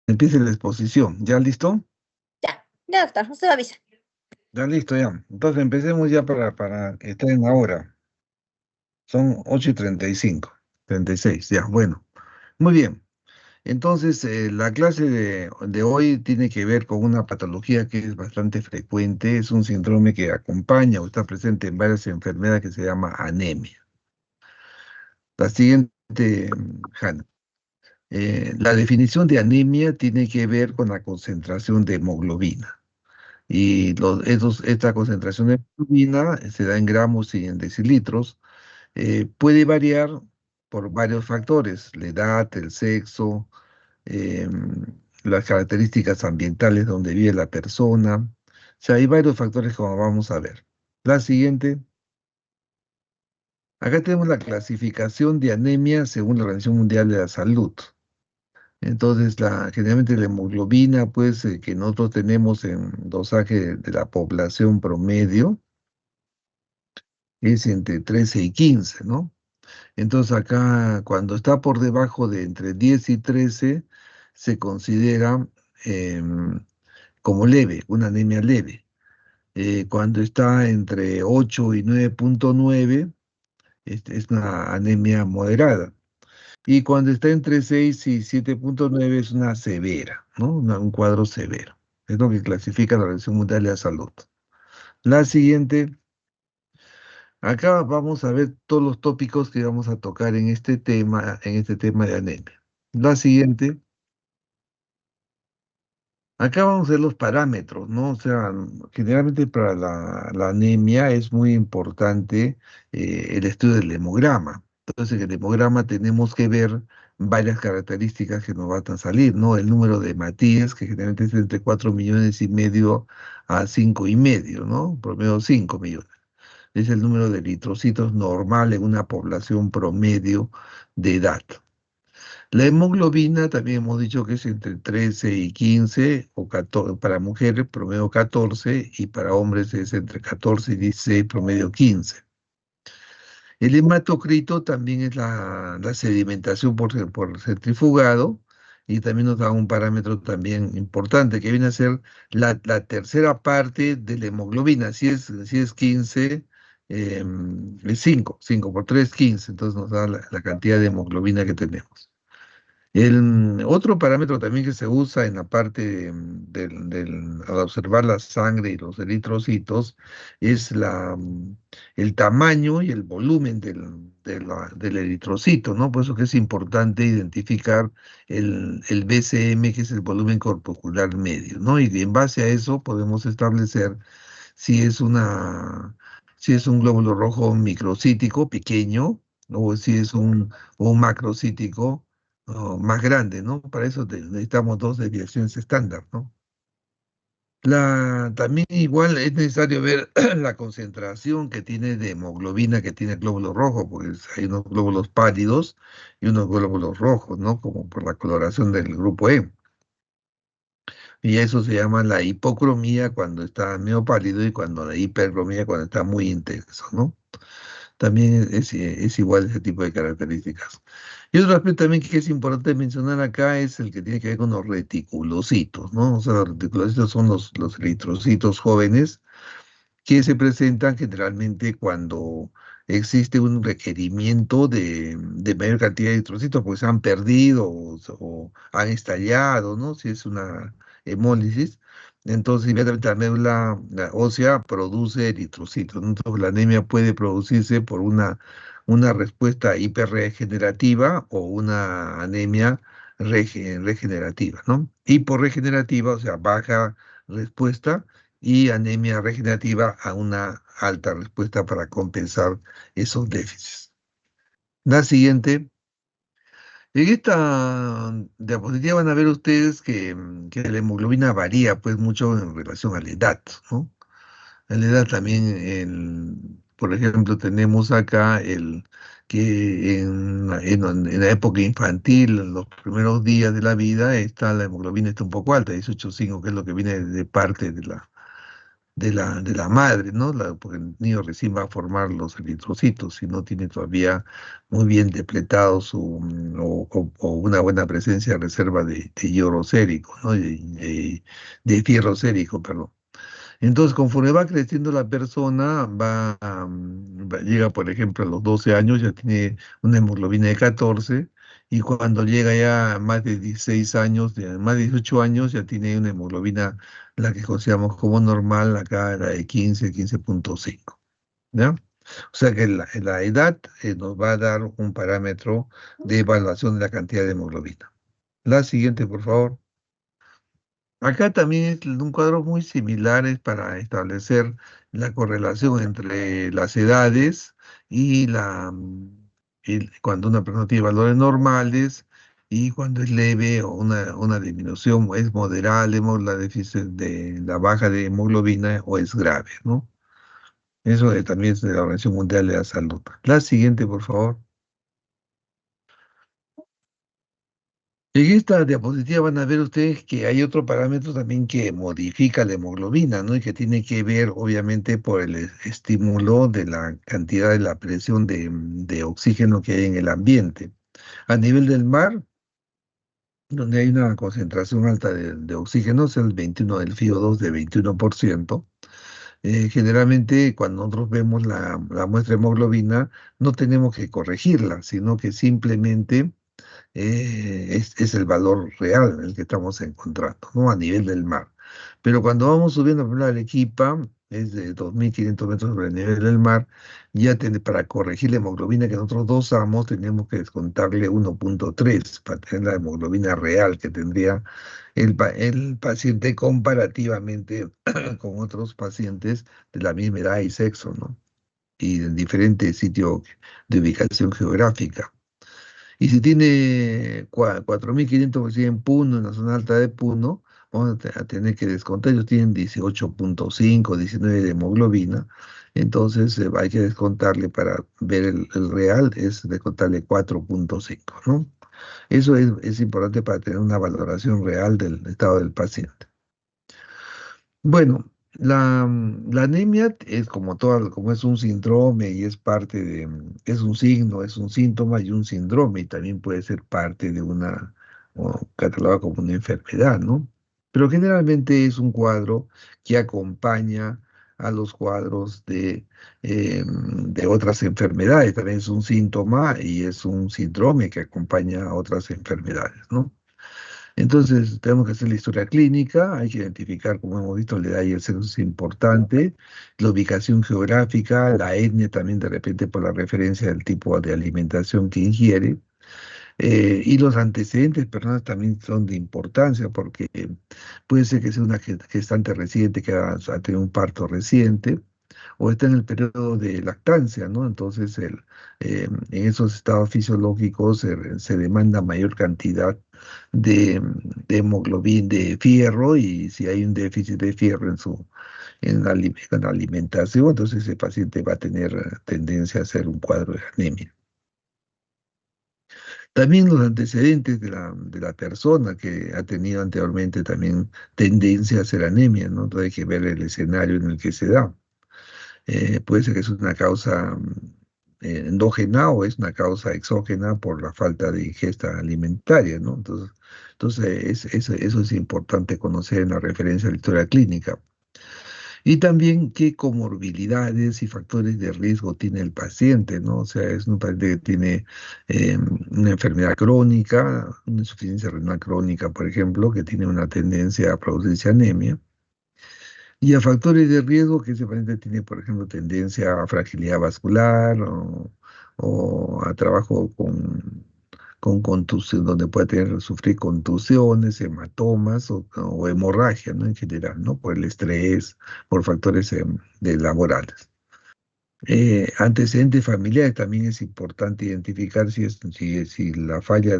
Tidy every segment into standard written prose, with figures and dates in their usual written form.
Empiece la exposición. ¿Ya listo? Ya, ya, doctor, usted me avisa. Ya listo, ya. Entonces empecemos ya para que estén ahora. Son 8:36, ya, bueno. Muy bien. Entonces, la clase de hoy tiene que ver con una patología que es bastante frecuente. Es un síndrome que acompaña o está presente en varias enfermedades que se llama anemia. La siguiente, Hanna. La definición de anemia tiene que ver con la concentración de hemoglobina. Y esta concentración de hemoglobina se da en gramos y en decilitros. Puede variar por varios factores: la edad, el sexo, em, las características ambientales donde vive la persona. O sea, hay varios factores como vamos a ver. La siguiente. Acá tenemos la clasificación de anemia según la Organización Mundial de la Salud. Entonces, generalmente la hemoglobina, pues, que nosotros tenemos en dosaje de la población promedio, es entre 13 y 15, ¿no? Entonces, acá, cuando está por debajo de entre 10 y 13, se considera em, como leve, una anemia leve. Cuando está entre 8 y 9,9, es una anemia moderada. Y cuando está entre 6 y 7,9 es una severa, ¿no? Un cuadro severo. Es lo que clasifica la Organización Mundial de la Salud. La siguiente, acá vamos a ver todos los tópicos que vamos a tocar en este tema de anemia. La siguiente, acá vamos a ver los parámetros, ¿no? O sea, generalmente para la anemia es muy importante el estudio del hemograma. Entonces, en el hemograma tenemos que ver varias características que nos van a salir, ¿no? El número de Matías, que generalmente es entre 4,5 millones a 5,5, ¿no? Promedio 5 millones. Es el número de eritrocitos normal en una población promedio de edad. La hemoglobina también hemos dicho que es entre 13 y 15, o 14, para mujeres promedio 14, y para hombres es entre 14 y 16, promedio 15. El hematocrito también es la sedimentación por centrifugado, y también nos da un parámetro también importante que viene a ser la tercera parte de la hemoglobina. Si es 15, es 5 por 3, 15, entonces nos da la cantidad de hemoglobina que tenemos. El otro parámetro también que se usa en la parte al observar la sangre y los eritrocitos es el tamaño y el volumen del eritrocito, ¿no? Por eso que es importante identificar el BCM, que es el volumen corpuscular medio, ¿no? Y en base a eso podemos establecer si es un glóbulo rojo microcítico pequeño, o si es un macrocítico más grande, ¿no? Para eso necesitamos dos desviaciones estándar, ¿no? También igual es necesario ver la concentración que tiene de hemoglobina que tiene el glóbulo rojo, porque hay unos glóbulos pálidos y unos glóbulos rojos, ¿no? Como por la coloración del grupo E. Y eso se llama la hipocromía cuando está medio pálido, y cuando la hipercromía cuando está muy intenso, ¿no? También es igual ese tipo de características. Y otro aspecto también que es importante mencionar acá es el que tiene que ver con los reticulocitos, ¿no? O sea, los reticulocitos son los eritrocitos jóvenes que se presentan generalmente cuando existe un requerimiento de mayor cantidad de eritrocitos porque se han perdido o han estallado, ¿no? Si es una hemólisis, entonces inmediatamente la médula ósea produce eritrocitos, ¿no? Entonces la anemia puede producirse por una respuesta hiperregenerativa o una anemia regenerativa, ¿no? Hiporregenerativa, o sea, baja respuesta, y anemia regenerativa a una alta respuesta para compensar esos déficits. La siguiente. En esta diapositiva van a ver ustedes que la hemoglobina varía pues mucho en relación a la edad, ¿no? A la edad también, por ejemplo, tenemos acá que en la época infantil, en los primeros días de la vida, la hemoglobina está un poco alta, 18,5, que es lo que viene de parte de la madre, ¿no? Porque el niño recién va a formar los eritrocitos y no tiene todavía muy bien depletado o una buena presencia de reserva de iodo sérico, ¿no? De fierro sérico, perdón. Entonces, conforme va creciendo la persona, llega, por ejemplo, a los 12 años, ya tiene una hemoglobina de 14, y cuando llega ya a más de 16 años, más de 18 años, ya tiene una hemoglobina, la que consideramos como normal, acá era de 15.5, ¿ya? O sea que la edad nos va a dar un parámetro de evaluación de la cantidad de hemoglobina. La siguiente, por favor. Acá también es un cuadro muy similar, es para establecer la correlación entre las edades y cuando una persona tiene valores normales y cuando es leve o una disminución es moderada la déficit de la baja de hemoglobina o es grave, ¿no? Eso también es de la Organización Mundial de la Salud. La siguiente, por favor. En esta diapositiva van a ver ustedes que hay otro parámetro también que modifica la hemoglobina, ¿no? Y que tiene que ver, obviamente, por el estímulo de la cantidad de la presión de oxígeno que hay en el ambiente. A nivel del mar, donde hay una concentración alta de oxígeno, es el 21 del FiO2 de 21%. Generalmente, cuando nosotros vemos la muestra de hemoglobina, no tenemos que corregirla, sino que simplemente es el valor real el que estamos encontrando, ¿no? A nivel del mar. Pero cuando vamos subiendo por la Arequipa, es de 2.500 metros sobre el nivel del mar, para corregir la hemoglobina que nosotros dosamos, tenemos que descontarle 1.3 para tener la hemoglobina real que tendría el paciente comparativamente con otros pacientes de la misma edad y sexo, ¿no? Y en diferentes sitios de ubicación geográfica. Y si tiene 4.500 que en Puno, en la zona alta de Puno, vamos a tener que descontar. Ellos tienen 18.5, 19 de hemoglobina. Entonces hay que descontarle para ver el real, es descontarle 4.5, ¿no? Eso es importante para tener una valoración real del estado del paciente. Bueno, la anemia es como es un síndrome y es parte es un signo, es un síntoma y un síndrome, y también puede ser parte de o catalogada como una enfermedad, ¿no? Pero generalmente es un cuadro que acompaña a los cuadros de otras enfermedades. También es un síntoma y es un síndrome que acompaña a otras enfermedades, ¿no? Entonces, tenemos que hacer la historia clínica, hay que identificar, como hemos visto, la edad y el sexo es importante, la ubicación geográfica, la etnia también de repente por la referencia del tipo de alimentación que ingiere, y los antecedentes personales también son de importancia porque puede ser que sea una gestante reciente que ha tenido un parto reciente, o está en el periodo de lactancia, ¿no? Entonces, en esos estados fisiológicos se demanda mayor cantidad de hemoglobina, de fierro, y si hay un déficit de fierro en la alimentación, entonces ese paciente va a tener tendencia a hacer un cuadro de anemia. También los antecedentes de la persona que ha tenido anteriormente también tendencia a hacer anemia, ¿no? Entonces hay que ver el escenario en el que se da. Puede ser que es una causa endógena o es una causa exógena por la falta de ingesta alimentaria, ¿no? Entonces eso es importante conocer en la referencia a la historia clínica. Y también qué comorbilidades y factores de riesgo tiene el paciente, ¿no? O sea, es un paciente que tiene una enfermedad crónica, una insuficiencia renal crónica, por ejemplo, que tiene una tendencia a producirse anemia. Y a factores de riesgo que ese paciente tiene, por ejemplo, tendencia a fragilidad vascular o a trabajo con contusión, donde puede sufrir contusiones, hematomas o hemorragia, ¿no? En general, ¿no? Por el estrés, por factores laborales. Antecedentes familiares también es importante identificar si la falla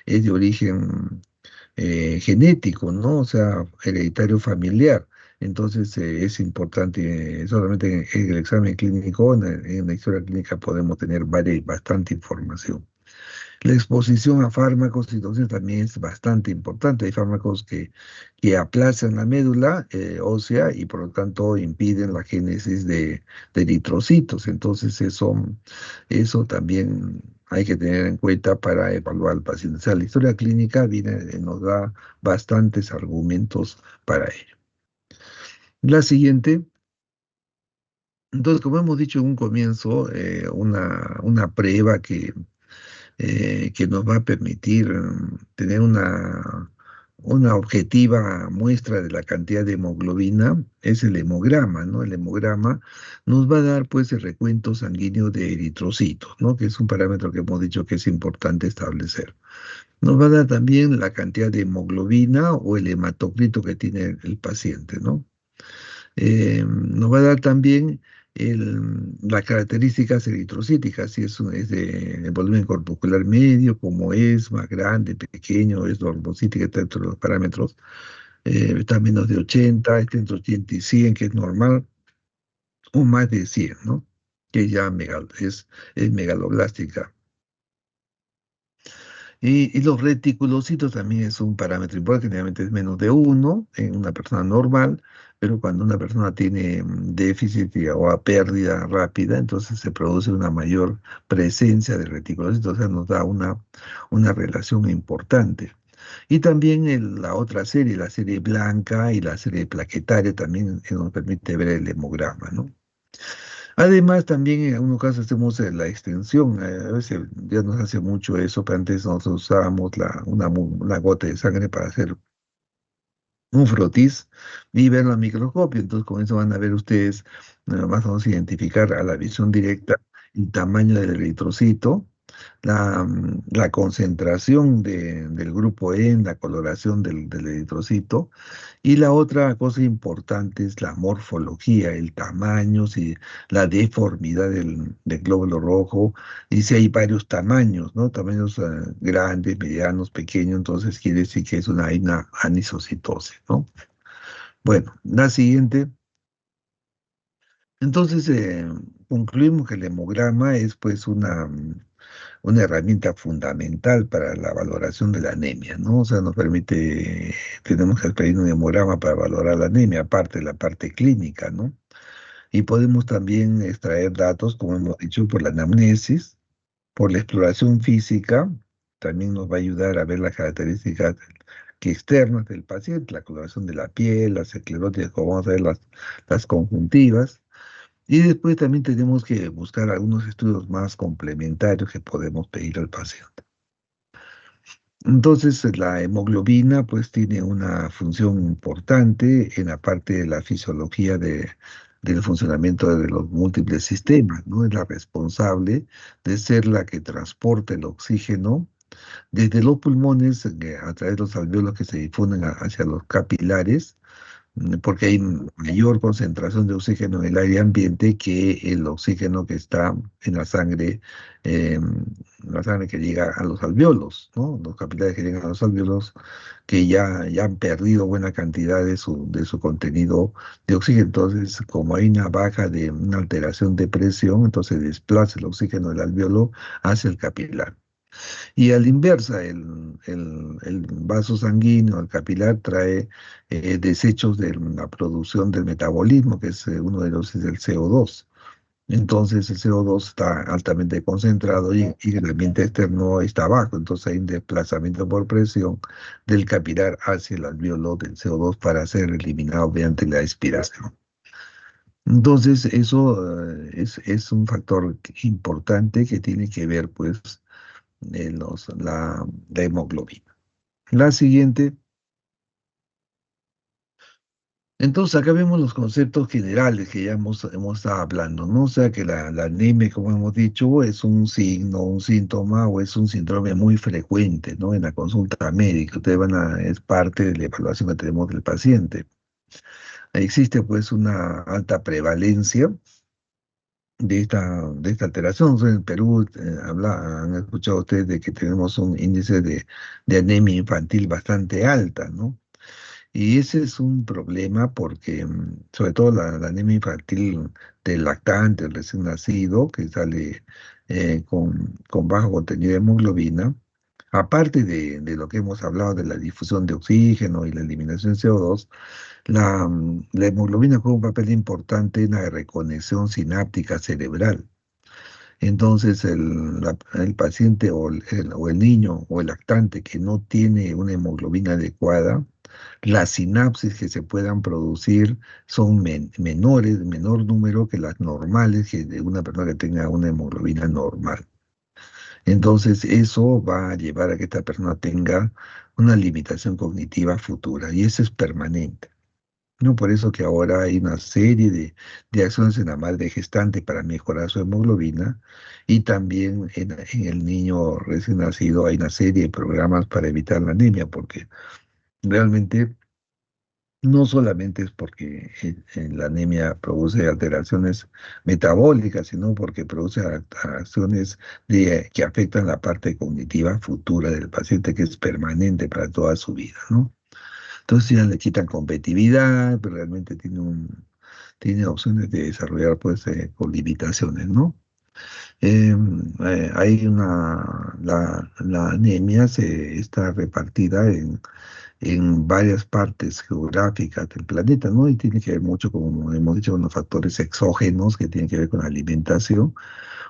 es de origen genético, ¿no? O sea, hereditario familiar. Entonces es importante, solamente en el examen clínico, en la historia clínica podemos tener bastante información. La exposición a fármacos y dosis también es bastante importante. Hay fármacos que aplazan la médula ósea y por lo tanto impiden la génesis de eritrocitos. Entonces eso también hay que tener en cuenta para evaluar al paciente. O sea, la historia clínica nos da bastantes argumentos para ello. La siguiente. Entonces, como hemos dicho en un comienzo, una prueba que nos va a permitir tener una objetiva muestra de la cantidad de hemoglobina es el hemograma, ¿no? El hemograma nos va a dar pues el recuento sanguíneo de eritrocitos, ¿no? Que es un parámetro que hemos dicho que es importante establecer. Nos va a dar también la cantidad de hemoglobina o el hematocrito que tiene el paciente, ¿no? Nos va a dar también las características eritrocíticas, si es de volumen corpuscular medio, como es, más grande, pequeño, es normocítica, está dentro de los parámetros, está menos de 80, está entre 80 y 100, que es normal, o más de 100, ¿no? Que ya es megaloblástica. Y los reticulocitos también es un parámetro importante, generalmente es menos de uno en una persona normal, pero cuando una persona tiene déficit o a pérdida rápida, entonces se produce una mayor presencia de reticulocitos, o sea, nos da una relación importante. Y también la otra serie, la serie blanca y la serie plaquetaria, también nos permite ver el hemograma, ¿no? Además, también en algunos casos hacemos la extensión. A veces ya nos hace mucho eso, pero antes nosotros usábamos una gota de sangre para hacer un frotis y verlo a microscopio. Entonces, con eso van a ver ustedes, más o menos identificar a la visión directa el tamaño del eritrocito, la concentración del grupo E en la coloración del eritrocito. Y la otra cosa importante es la morfología, el tamaño, si la deformidad del glóbulo rojo, y si hay varios tamaños, ¿no? Tamaños grandes, medianos, pequeños, entonces quiere decir que hay una anisocitosis, ¿no? Bueno, la siguiente. Entonces, concluimos que el hemograma es pues una herramienta fundamental para la valoración de la anemia, ¿no? O sea, tenemos que pedir un hemograma para valorar la anemia, aparte de la parte clínica, ¿no? Y podemos también extraer datos, como hemos dicho, por la anamnesis, por la exploración física, también nos va a ayudar a ver las características que externas del paciente, la coloración de la piel, las escleróticas, como vamos a ver las conjuntivas. Y después también tenemos que buscar algunos estudios más complementarios que podemos pedir al paciente. Entonces, la hemoglobina pues tiene una función importante en la parte de la fisiología del funcionamiento de los múltiples sistemas, ¿no? Es la responsable de ser la que transporta el oxígeno desde los pulmones a través de los alvéolos que se difunden hacia los capilares, porque hay mayor concentración de oxígeno en el aire ambiente que el oxígeno que está en eh, la sangre que llega a los alvéolos, ¿no? Los capilares que llegan a los alvéolos que ya han perdido buena cantidad de su contenido de oxígeno. Entonces, como hay una alteración de presión, entonces desplaza el oxígeno del alvéolo hacia el capilar. Y a la inversa, el vaso sanguíneo, el capilar, trae desechos de la producción del metabolismo, que es uno de los es el CO2. Entonces el CO2 está altamente concentrado y el ambiente externo está bajo. Entonces hay un desplazamiento por presión del capilar hacia el alvéolo del CO2 para ser eliminado mediante la expiración. Entonces eso es un factor importante que tiene que ver pues la hemoglobina. La siguiente. Entonces, acá vemos los conceptos generales que ya hemos estado hablando, ¿no? O sea, que la anemia, como hemos dicho, es un signo, un síntoma o es un síndrome muy frecuente, ¿no? En la consulta médica. Es parte de la evaluación que tenemos del paciente. Existe, pues, una alta prevalencia de esta alteración. O sea, en Perú han escuchado ustedes de que tenemos un índice de anemia infantil bastante alta, ¿no? Y ese es un problema porque, sobre todo la anemia infantil del lactante, el recién nacido, que sale con bajo contenido de hemoglobina, aparte de lo que hemos hablado de la difusión de oxígeno y la eliminación de CO2, la hemoglobina juega un papel importante en la reconexión sináptica cerebral. Entonces, el paciente o el niño o el lactante que no tiene una hemoglobina adecuada, las sinapsis que se puedan producir son menores, menor número que las normales que de una persona que tenga una hemoglobina normal. Entonces, eso va a llevar a que esta persona tenga una limitación cognitiva futura y eso es permanente. No, por eso que ahora hay una serie de acciones en la madre gestante para mejorar su hemoglobina y también en el niño recién nacido hay una serie de programas para evitar la anemia, porque realmente no solamente es porque la anemia produce alteraciones metabólicas, sino porque produce acciones que afectan la parte cognitiva futura del paciente, que es permanente para toda su vida, ¿no? Entonces ya le quitan competitividad, pero realmente tiene opciones de desarrollar pues con limitaciones, ¿no? La anemia está repartida en varias partes geográficas del planeta, ¿no? Y tiene que ver mucho, como hemos dicho, con los factores exógenos que tienen que ver con la alimentación,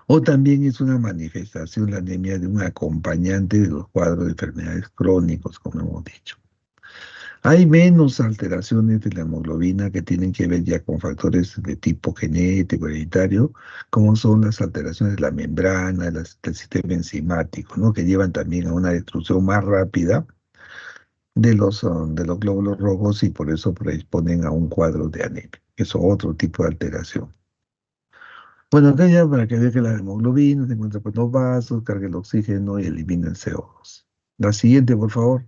o también es una manifestación, la anemia, de un acompañante de los cuadros de enfermedades crónicos, como hemos dicho. Hay menos alteraciones de la hemoglobina que tienen que ver ya con factores de tipo genético, hereditario, como son las alteraciones de la membrana, del sistema enzimático, ¿no? Que llevan también a una destrucción más rápida de los glóbulos rojos y por eso predisponen a un cuadro de anemia, que es otro tipo de alteración. Bueno, acá ya para que vea que la hemoglobina se encuentra por los vasos, carga el oxígeno y elimina el CO2. La siguiente, por favor.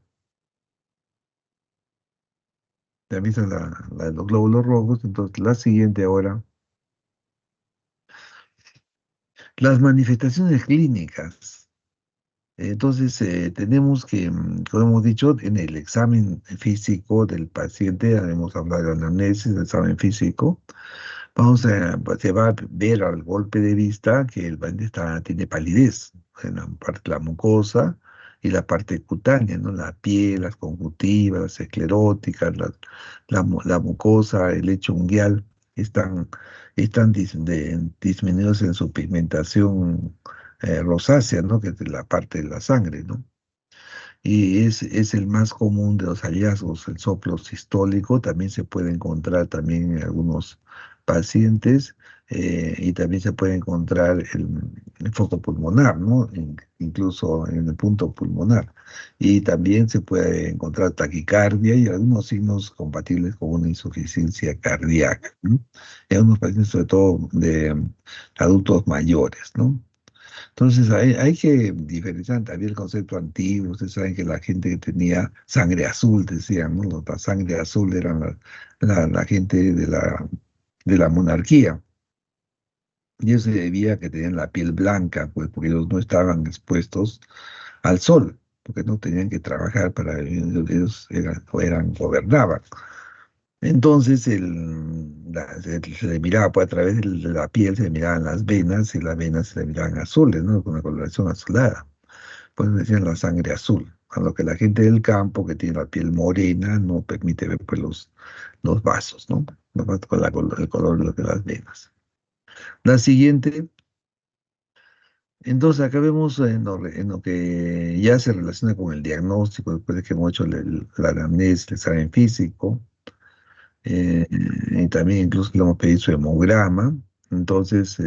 Ya viste la de los glóbulos rojos, entonces la siguiente ahora. Las manifestaciones clínicas. Entonces, tenemos que, como hemos dicho, en el examen físico del paciente, ya hemos hablado de la anamnesis, del examen físico, pues, se va a ver al golpe de vista que el paciente tiene palidez en la parte de la mucosa y la parte cutánea, ¿no? La piel, las conjuntivas, las escleróticas, la mucosa, el lecho unguial, están, están disminuidos en su pigmentación rosácea, ¿no? Que es de la parte de la sangre, ¿no? Y es el más común de los hallazgos. El soplo sistólico también se puede encontrar también en algunos pacientes, y también se puede encontrar el foco pulmonar, ¿no? Incluso en el punto pulmonar. Y también se puede encontrar taquicardia y algunos signos compatibles con una insuficiencia cardíaca, ¿no? En algunos pacientes, sobre todo de adultos mayores, ¿no? Entonces hay que diferenciar también el concepto antiguo. Ustedes saben que la gente que tenía sangre azul, decían, ¿no? La sangre azul eran la gente de la monarquía. Y eso se debía a que tenían la piel blanca, pues porque ellos no estaban expuestos al sol, porque no tenían que trabajar para ellos gobernaban. Entonces se le miraba pues, a través de la piel, se le miraban las venas y las venas se le miraban azules, ¿no? Con una coloración azulada. Pues decían la sangre azul. A lo que la gente del campo, que tiene la piel morena, no permite ver pues, los vasos, ¿no? Los vasos con el color de las venas. La siguiente. Entonces, acá vemos en lo que ya se relaciona con el diagnóstico, después de que hemos hecho la anamnesis, el examen físico, y también incluso le hemos pedido su hemograma. Entonces,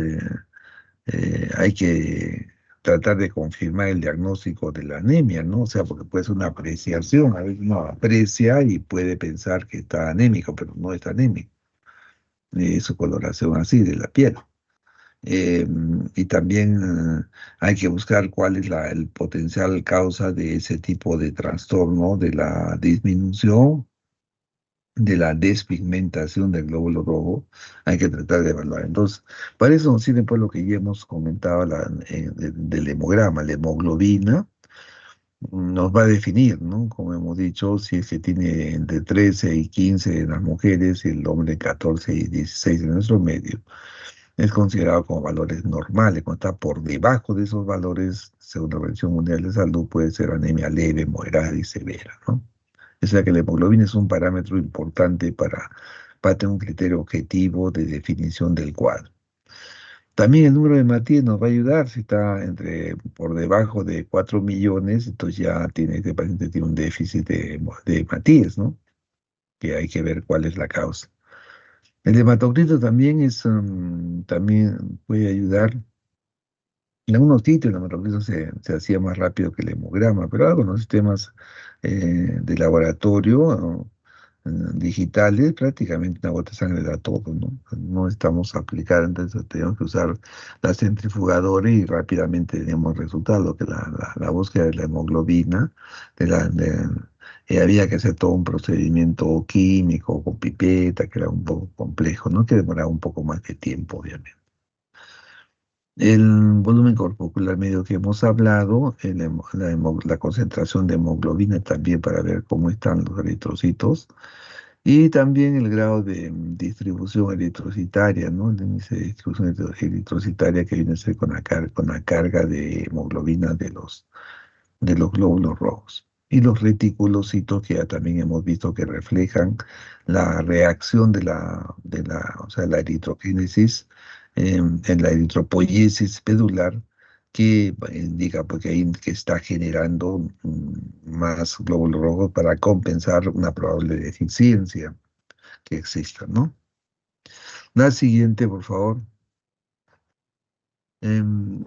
hay que tratar de confirmar el diagnóstico de la anemia, ¿no? O sea, porque puede ser una apreciación, a veces uno aprecia y puede pensar que está anémico, pero no está anémico. Su coloración así de la piel. Eh, y también hay que buscar cuál es el potencial causa de ese tipo de trastorno, de la disminución de la despigmentación del glóbulo rojo. Hay que tratar de evaluar. Entonces, para eso nos sirve pues lo que ya hemos comentado del hemograma. La hemoglobina nos va a definir, ¿no? Como hemos dicho, si es que tiene entre 13 y 15 en las mujeres y el hombre 14 y 16 en nuestro medio. es considerado como valores normales. Cuando está por debajo de esos valores, según la Organización Mundial de Salud, puede ser anemia leve, moderada y severa, ¿no? O sea que la hemoglobina es un parámetro importante para tener un criterio objetivo de definición del cuadro. También el número de Matías nos va a ayudar. Si está por debajo de 4 millones, entonces ya este paciente tiene un déficit de Matías, ¿no? Que hay que ver cuál es la causa. El hematocrito también puede ayudar. En algunos sitios el hematocrito se hacía más rápido que el hemograma, pero algunos sistemas de laboratorio digitales, prácticamente una gota de sangre da todo, ¿no? No estamos aplicando, entonces tenemos que usar la centrifugadora y rápidamente tenemos resultado, que la búsqueda de la hemoglobina, había que hacer todo un procedimiento químico con pipeta, que era un poco complejo, ¿no? Que demoraba un poco más de tiempo, obviamente. El volumen corporal medio que hemos hablado, la concentración de hemoglobina también para ver cómo están los eritrocitos y también el grado de distribución eritrocitaria, ¿no? El índice de distribución eritrocitaria que viene a ser con la carga de hemoglobina de los glóbulos rojos. Y los reticulocitos que ya también hemos visto que reflejan la reacción o sea, la eritrogénesis en la eritropoiesis pedular, que indica pues, que está generando más glóbulos rojos para compensar una probable deficiencia que exista, ¿no? La siguiente, por favor. Em,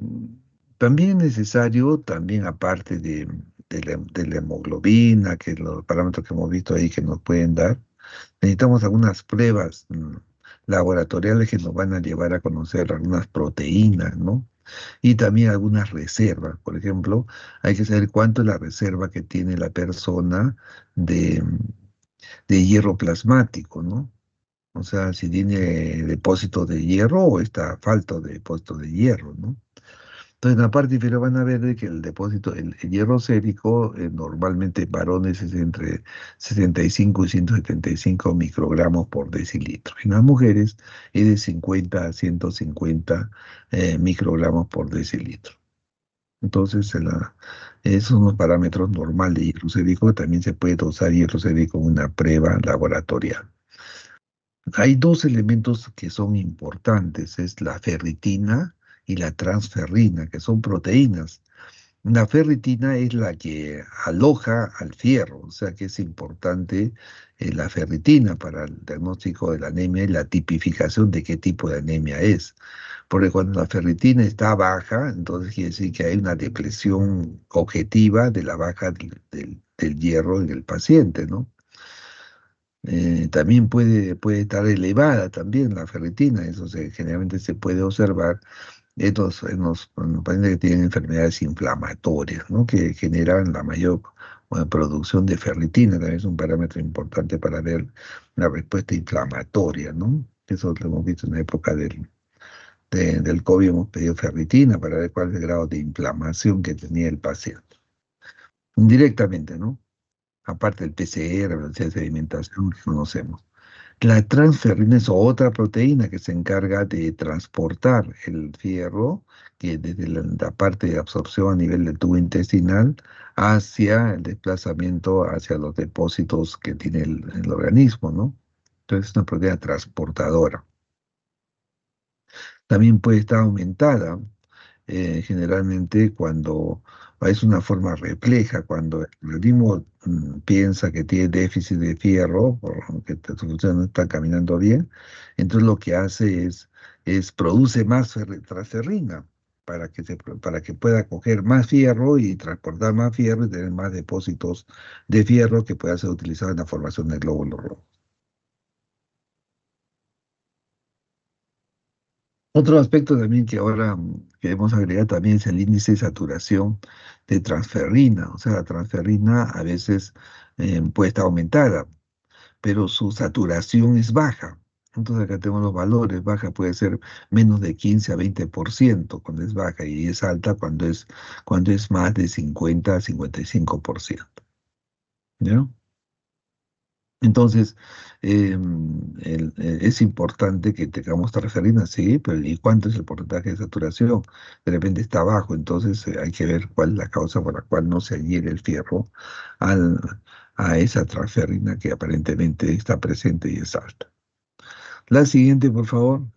También es necesario, también aparte de la hemoglobina, que los parámetros que hemos visto ahí que nos pueden dar, necesitamos algunas pruebas laboratoriales que nos van a llevar a conocer algunas proteínas, ¿no? Y también algunas reservas. Por ejemplo, hay que saber cuánto es la reserva que tiene la persona de, de hierro plasmático, ¿no? O sea, si tiene depósito de hierro o está falto de depósito de hierro, ¿no? Entonces, en la parte inferior van a ver de que el hierro sérico, normalmente en varones es entre 75 y 175 microgramos por decilitro. En las mujeres es de 50 a 150 microgramos por decilitro. Entonces, esos son los parámetros normales de hierro sérico. También se puede dosar hierro sérico en una prueba laboratorial. Hay dos elementos que son importantes, es la ferritina y la transferrina, que son proteínas. La ferritina es la que aloja al fierro, o sea que es importante la ferritina para el diagnóstico de la anemia y la tipificación de qué tipo de anemia es. Porque cuando la ferritina está baja, entonces quiere decir que hay una depresión objetiva de la baja del hierro en el paciente, ¿no? También puede estar elevada también la ferritina, generalmente se puede observar en los pacientes que tienen enfermedades inflamatorias, ¿no? Que generan la mayor producción de ferritina, también es un parámetro importante para ver la respuesta inflamatoria, ¿no? Eso lo hemos visto en la época del COVID, hemos pedido ferritina para ver cuál es el grado de inflamación que tenía el paciente. Indirectamente, ¿no? Aparte del PCR, velocidad de sedimentación que conocemos. La transferrina es otra proteína que se encarga de transportar el fierro, que desde la parte de absorción a nivel del tubo intestinal hacia el desplazamiento hacia los depósitos que tiene el organismo, ¿no? Entonces es una proteína transportadora. También puede estar aumentada generalmente cuando es una forma refleja, cuando el organismo piensa que tiene déficit de fierro, porque sus funciones no están caminando bien, entonces lo que hace es produce más transferrina para que pueda coger más fierro y transportar más fierro y tener más depósitos de fierro que pueda ser utilizado en la formación del glóbulo rojo. Otro aspecto también que ahora queremos agregar también es el índice de saturación de transferrina. O sea, la transferrina a veces puede estar aumentada, pero su saturación es baja. Entonces acá tenemos los valores. Baja puede ser menos de 15 a 20% cuando es baja y es alta cuando es más de 50 a 55%. ¿Ya? Entonces, es importante que tengamos transferina, sí, pero ¿y cuánto es el porcentaje de saturación? De repente está bajo, entonces hay que ver cuál es la causa por la cual no se adhiere el fierro al, a esa transferina que aparentemente está presente y es alta. La siguiente, por favor.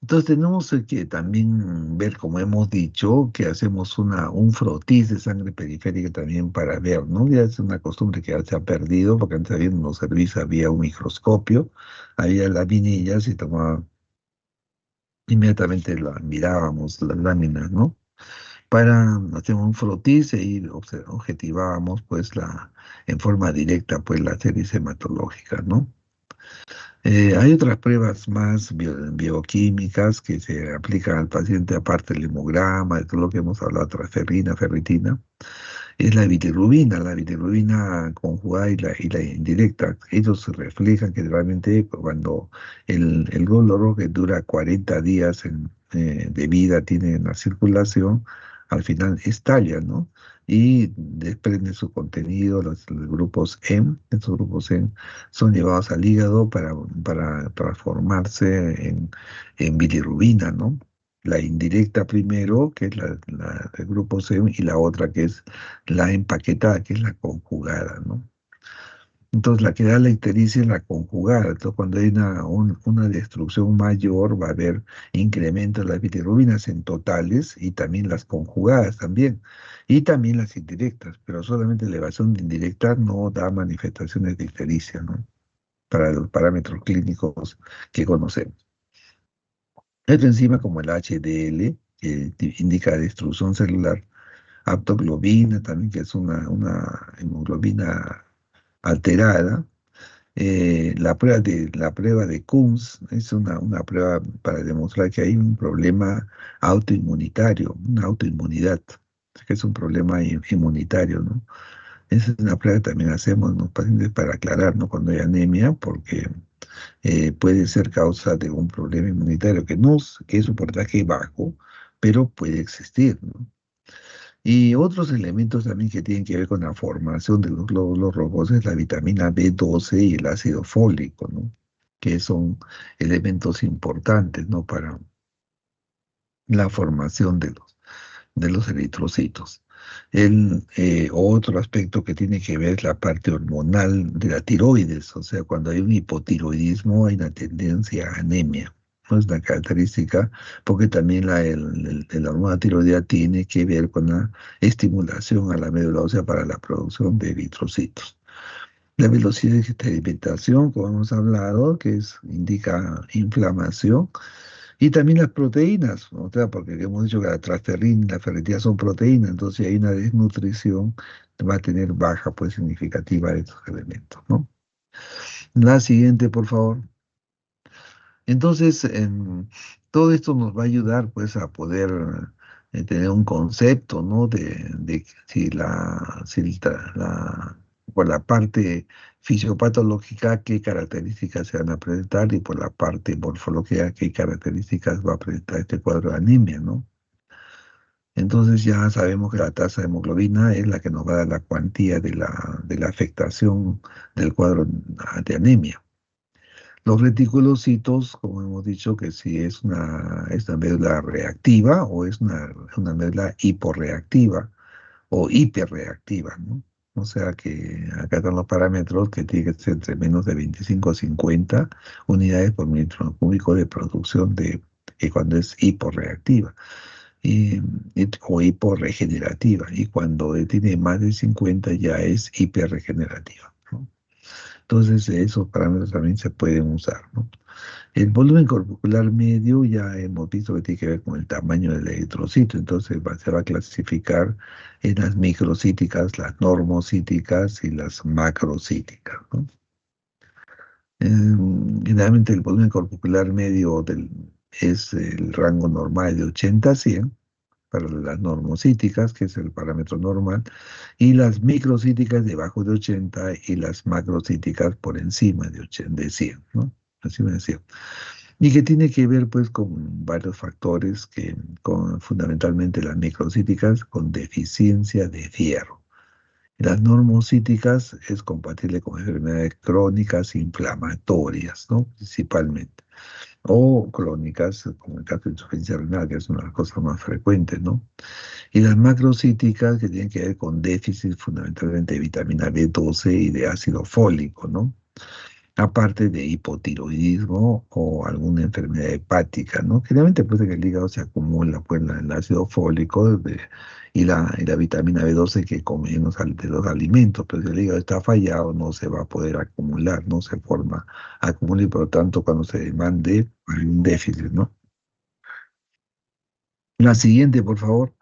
Entonces tenemos que también ver, como hemos dicho, que hacemos un frotis de sangre periférica también para ver, ¿no? Ya es una costumbre que ya se ha perdido, porque antes había unos servicios, había un microscopio, había laminillas y tomaba, inmediatamente mirábamos las láminas, ¿no? Para hacer un frotis y objetivábamos, pues, en forma directa, pues, las series hematológicas, ¿no? Hay otras pruebas más bioquímicas que se aplican al paciente, aparte del hemograma, de todo lo que hemos hablado, transferrina, ferritina, es la bilirrubina conjugada y la indirecta. Ellos se reflejan generalmente cuando el glóbulo que dura 40 días de vida tiene en la circulación, al final estalla, ¿no? Y desprende su contenido, los grupos M, estos grupos M son llevados al hígado para transformarse en bilirrubina, ¿no? La indirecta primero, que es la del grupo C, y la otra que es la empaquetada, que es la conjugada, ¿no? Entonces, la que da la ictericia es la conjugada. Entonces, cuando hay una destrucción mayor, va a haber incremento de las bilirrubinas en totales y también las conjugadas también. Y también las indirectas, pero solamente elevación de indirectas no da manifestaciones de ictericia, ¿no? Para los parámetros clínicos que conocemos. Esta enzima como el HDL, que indica destrucción celular, aptoglobina también, que es una hemoglobina alterada. La prueba de Kunz es una prueba para demostrar que hay un problema autoinmunitario, una autoinmunidad, que es un problema inmunitario, ¿no? Esa es una prueba que también hacemos en los pacientes para aclarar, ¿no? Cuando hay anemia, porque puede ser causa de un problema inmunitario que es un porcentaje bajo, pero puede existir, ¿no? Y otros elementos también que tienen que ver con la formación de los glóbulos rojos es la vitamina B12 y el ácido fólico, ¿no? Que son elementos importantes, ¿no? Para la formación de los eritrocitos. Otro aspecto que tiene que ver es la parte hormonal de la tiroides, o sea, cuando hay un hipotiroidismo hay una tendencia a anemia. No es una característica, porque también la hormona tiroidea tiene que ver con la estimulación a la médula ósea para la producción de eritrocitos. La velocidad de sedimentación, como hemos hablado, indica inflamación, y también las proteínas, o sea, porque hemos dicho que la transferrina y la ferritina son proteínas, entonces si hay una desnutrición, va a tener baja pues significativa de estos elementos, ¿no? La siguiente, por favor. Entonces, todo esto nos va a ayudar pues a poder tener un concepto, ¿no? De por la parte fisiopatológica, qué características se van a presentar y por la parte morfológica, qué características va a presentar este cuadro de anemia, ¿no? Entonces ya sabemos que la tasa de hemoglobina es la que nos va a dar la cuantía de la afectación del cuadro de anemia. Los reticulocitos, como hemos dicho, que si es una médula reactiva o es una médula hiporreactiva o hiperreactiva, ¿no? O sea que acá están los parámetros que tiene que ser entre menos de 25 a 50 unidades por metro cúbico de producción cuando es hiporreactiva y, o hiporregenerativa. Y cuando tiene más de 50 ya es hiperregenerativa, ¿no? Entonces, esos parámetros también se pueden usar, ¿no? El volumen corpuscular medio ya hemos visto que tiene que ver con el tamaño del eritrocito, entonces se va a clasificar en las microcíticas, las normocíticas y las macrocíticas, ¿no? Generalmente el volumen corpuscular medio es el rango normal de 80 a 100 para las normocíticas, que es el parámetro normal, y las microcíticas debajo de 80 y las macrocíticas por encima de 80, de 100, ¿no? Encima de 100. Y que tiene que ver pues con varios factores, fundamentalmente las microcíticas con deficiencia de fierro. Las normocíticas es compatible con enfermedades crónicas inflamatorias, ¿no? Principalmente. O crónicas, como el caso de insuficiencia renal, que es una de las cosas más frecuentes, ¿no? Y las macrocíticas que tienen que ver con déficit fundamentalmente de vitamina B12 y de ácido fólico, ¿no? Aparte de hipotiroidismo o alguna enfermedad hepática, ¿no? Generalmente pues en el hígado se acumula pues el ácido fólico y la vitamina B12 que comemos de los alimentos, pero si el hígado está fallado no se va a poder acumular, no se forma, acumula y por lo tanto cuando se demande hay un déficit, ¿no? La siguiente, por favor.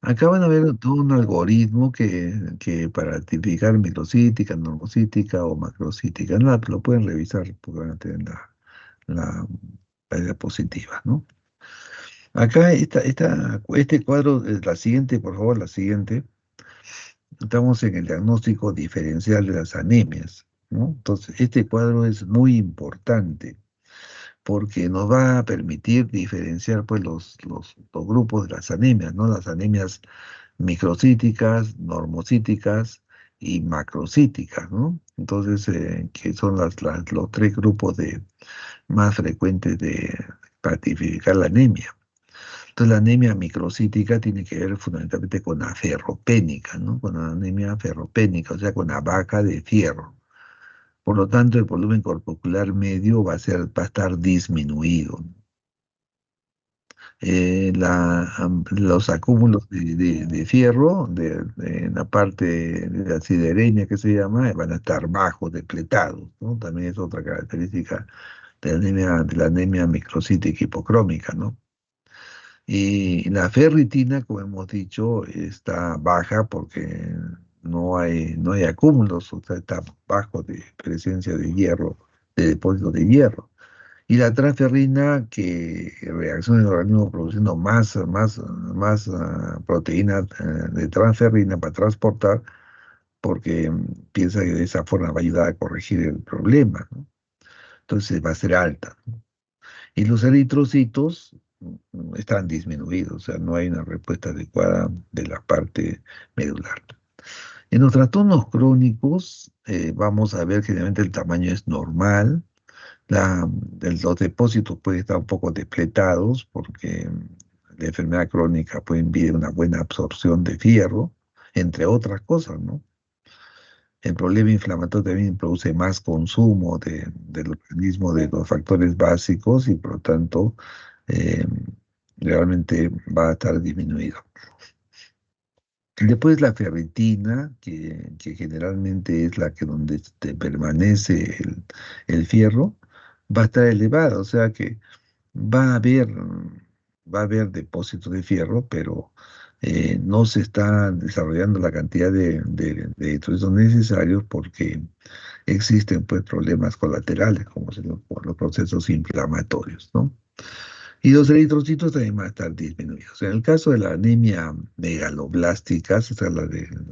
Acá van a ver todo un algoritmo que para tipificar microcítica, normocítica o macrocítica. No, lo pueden revisar porque van a tener la, la diapositiva, ¿no? Acá este cuadro, la siguiente, por favor, la siguiente. Estamos en el diagnóstico diferencial de las anemias, ¿no? Entonces, este cuadro es muy importante porque nos va a permitir diferenciar pues, los grupos de las anemias, ¿no? Las anemias microcíticas, normocíticas y macrocíticas, ¿no? Entonces, que son los tres grupos más frecuentes para tipificar la anemia. Entonces, la anemia microcítica tiene que ver fundamentalmente con la ferropénica, ¿no? Con la anemia ferropénica, o sea, con la baja de fierro. Por lo tanto, el volumen corporal medio va a estar disminuido. Los acúmulos de fierro en la parte de la sideremia que se llama van a estar bajos, depletados, ¿no? También es otra característica de la anemia microcítica hipocrómica, ¿no? Y la ferritina, como hemos dicho, está baja porque no hay acúmulos, o sea, está bajo de presencia de hierro, de depósitos de hierro. Y la transferrina que reacciona en el organismo produciendo más proteínas de transferrina para transportar, porque piensa que de esa forma va a ayudar a corregir el problema, ¿no? Entonces va a ser alta. Y los eritrocitos están disminuidos, o sea, no hay una respuesta adecuada de la parte medular. En los trastornos crónicos, vamos a ver que generalmente el tamaño es normal. Los depósitos pueden estar un poco depletados porque la enfermedad crónica puede impedir una buena absorción de fierro, entre otras cosas, ¿no? El problema inflamatorio también produce más consumo del organismo de los factores básicos y por lo tanto eh, realmente va a estar disminuido. Después la ferritina, que generalmente es la que donde permanece el fierro, va a estar elevada, o sea que va a haber, va a haber depósitos de fierro, pero no se está desarrollando la cantidad de eritrocitos necesarios porque existen pues problemas colaterales como son por los procesos inflamatorios, ¿no? Y los eritrocitos también van a estar disminuidos. En el caso de la anemia megaloblástica, esas son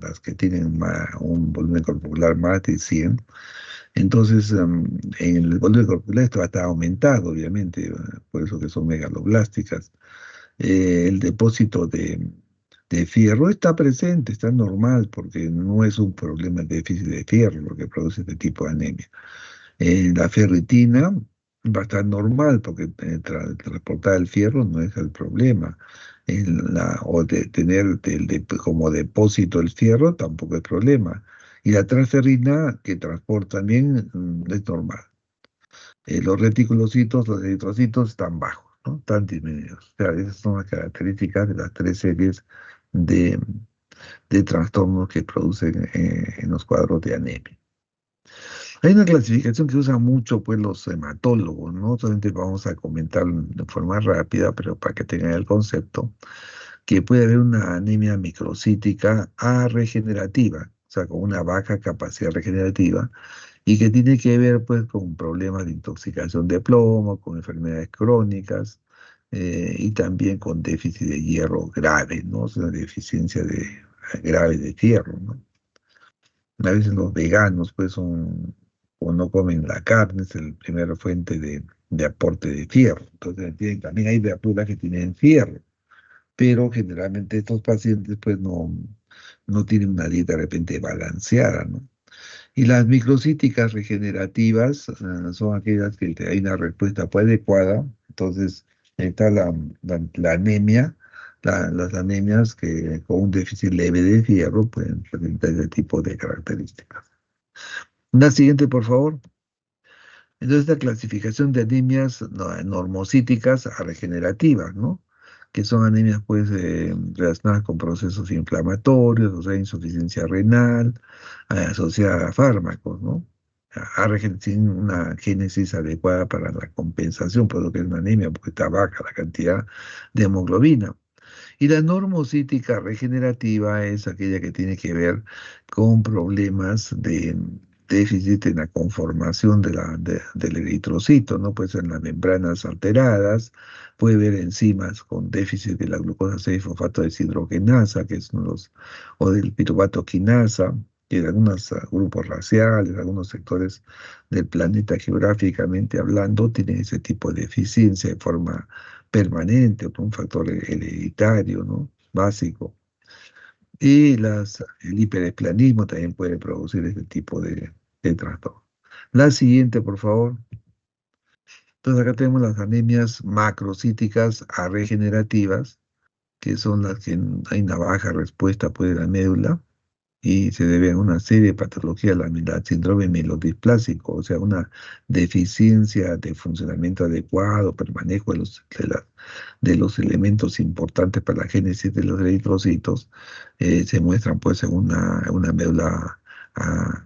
las que tienen un volumen corporal más de 100, entonces en el volumen corporal esto va a estar aumentado, obviamente, por eso que son megaloblásticas. El depósito de fierro está presente, está normal, porque no es un problema de déficit de fierro lo que produce este tipo de anemia. La ferritina va a estar normal porque transportar el fierro no es el problema. O de tener como depósito el fierro tampoco es problema. Y la transferrina que transporta también es normal. Los eritrocitos están bajos, ¿no? Están disminuidos. O sea, esas son las características de las tres series de, de trastornos que producen en los cuadros de anemia. Hay una clasificación que usan mucho pues los hematólogos, ¿no? Solamente vamos a comentar de forma rápida, pero para que tengan el concepto, que puede haber una anemia microcítica regenerativa, o sea, con una baja capacidad regenerativa, y que tiene que ver pues con problemas de intoxicación de plomo, con enfermedades crónicas, y también con déficit de hierro grave, ¿no? O sea, deficiencia grave de hierro, ¿no? A veces los veganos, pues, o no comen la carne, es la primera fuente de aporte de fierro. Entonces, también hay verduras que tienen fierro, pero generalmente estos pacientes, pues, no tiene una dieta de repente balanceada, ¿no? Y las microcíticas regenerativas son aquellas que hay una respuesta pues, adecuada. Entonces, está la anemia, las anemias que con un déficit leve de hierro pueden presentar ese tipo de características. La siguiente, por favor. Entonces, esta clasificación de anemias normocíticas a regenerativas, ¿no? Que son anemias pues, relacionadas con procesos inflamatorios, o sea, insuficiencia renal, asociada a fármacos, ¿no? Sin una génesis adecuada para la compensación, por lo que es una anemia, porque está baja la cantidad de hemoglobina. Y la normocítica regenerativa es aquella que tiene que ver con problemas de déficit en la conformación del eritrocito, ¿no? Puede ser en las membranas alteradas, puede haber enzimas con déficit de la glucosa 6-fosfato deshidrogenasa, que es uno de los, o del piruvato quinasa, que en algunos grupos raciales, algunos sectores del planeta geográficamente hablando, tienen ese tipo de deficiencia de forma permanente o por un factor hereditario, ¿no? Básico. Y el hiperesplanismo también puede producir este tipo de trastorno. La siguiente, por favor. Entonces acá tenemos las anemias macrocíticas regenerativas, que son las que hay una baja respuesta pues, de la médula y se debe a una serie de patologías, la síndrome mielodisplásico, o sea, una deficiencia de funcionamiento adecuado, permanejo de los elementos importantes para la génesis de los eritrocitos, se muestran pues en una médula ah,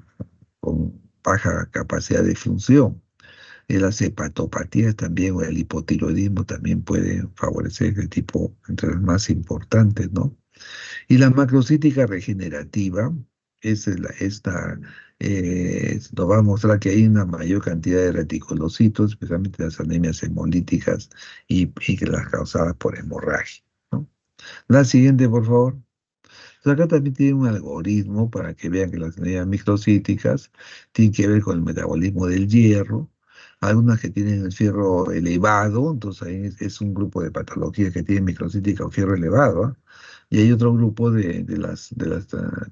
con baja capacidad de función. Las hepatopatías también o el hipotiroidismo también puede favorecer este tipo, entre las más importantes, ¿no? Y la macrocítica regenerativa nos va a mostrar que hay una mayor cantidad de reticulocitos, especialmente las anemias hemolíticas y que las causadas por hemorragia, ¿no? La siguiente, por favor. Entonces, acá también tiene un algoritmo para que vean que las anemias microcíticas tienen que ver con el metabolismo del hierro. Algunas que tienen el fierro elevado, entonces ahí es un grupo de patologías que tienen microcítica o fierro elevado, ¿ah? Y hay otro grupo de las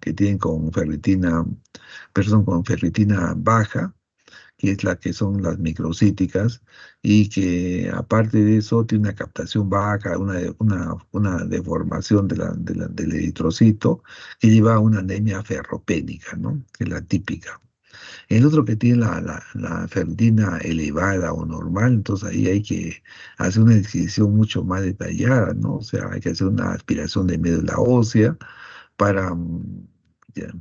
que tienen con ferritina, personas con ferritina baja, que es la que son las microcíticas, y que aparte de eso tiene una captación baja, una deformación del eritrocito, que lleva a una anemia ferropénica, ¿no? Que es la típica. El otro que tiene la ferritina elevada o normal, entonces ahí hay que hacer una descripción mucho más detallada, ¿no? O sea, hay que hacer una aspiración de médula ósea para,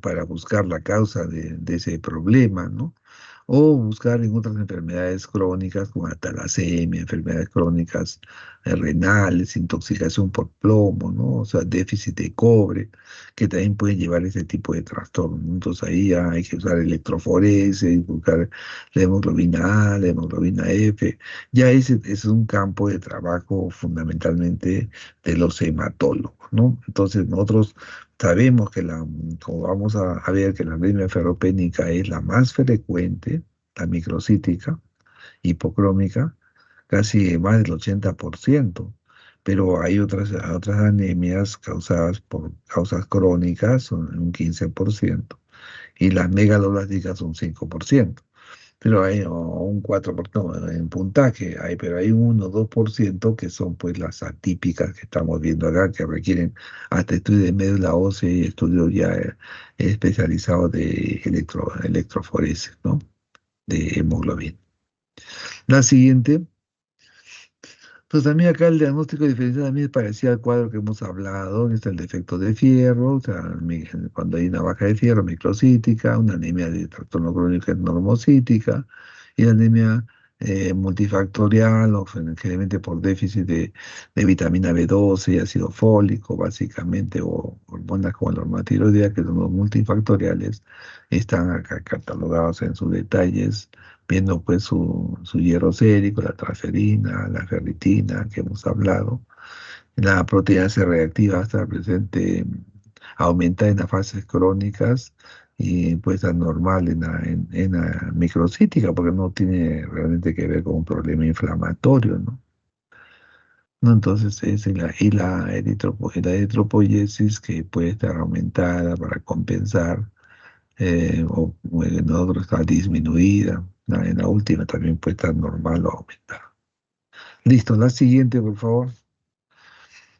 para buscar la causa de ese problema, ¿no? O buscar en otras enfermedades crónicas como la talasemia, enfermedades crónicas renales, intoxicación por plomo, ¿no? O sea, déficit de cobre, que también pueden llevar ese tipo de trastorno. Entonces ahí ya hay que usar electroforesis, buscar la hemoglobina A, la hemoglobina F. Ya ese es un campo de trabajo fundamentalmente de los hematólogos, ¿no? Entonces nosotros sabemos que como vamos a ver que la anemia ferropénica es la más frecuente, la microcítica, hipocrómica, casi más del 80%, pero hay otras anemias causadas por causas crónicas, son un 15%, y las megaloblásticas un 5%. Pero hay un 4%, no, en puntaje, pero hay un 1 o 2% que son pues las atípicas que estamos viendo acá, que requieren hasta estudios de médula ósea y estudios ya especializados de electroforesis, ¿no? De hemoglobina. La siguiente. Pues también acá el diagnóstico diferencial a mí me parecía al cuadro que hemos hablado, está el defecto de fierro, o sea, cuando hay una baja de fierro microcítica, una anemia de trastorno crónico normocítica y la anemia multifactorial o generalmente por déficit de vitamina B12 y ácido fólico, básicamente, o hormonas como la hormatiroidea, que son los multifactoriales, están acá catalogados en sus detalles viendo pues su hierro sérico, la transferina, la ferritina que hemos hablado. La proteína C reactiva está presente, aumenta en las fases crónicas y puede estar normal en la microcítica porque no tiene realmente que ver con un problema inflamatorio, ¿no? ¿no? Entonces es la eritropoyesis que puede estar aumentada para compensar, o en otros está disminuida. En la última también puede estar normal o aumentada. Listo, la siguiente, por favor.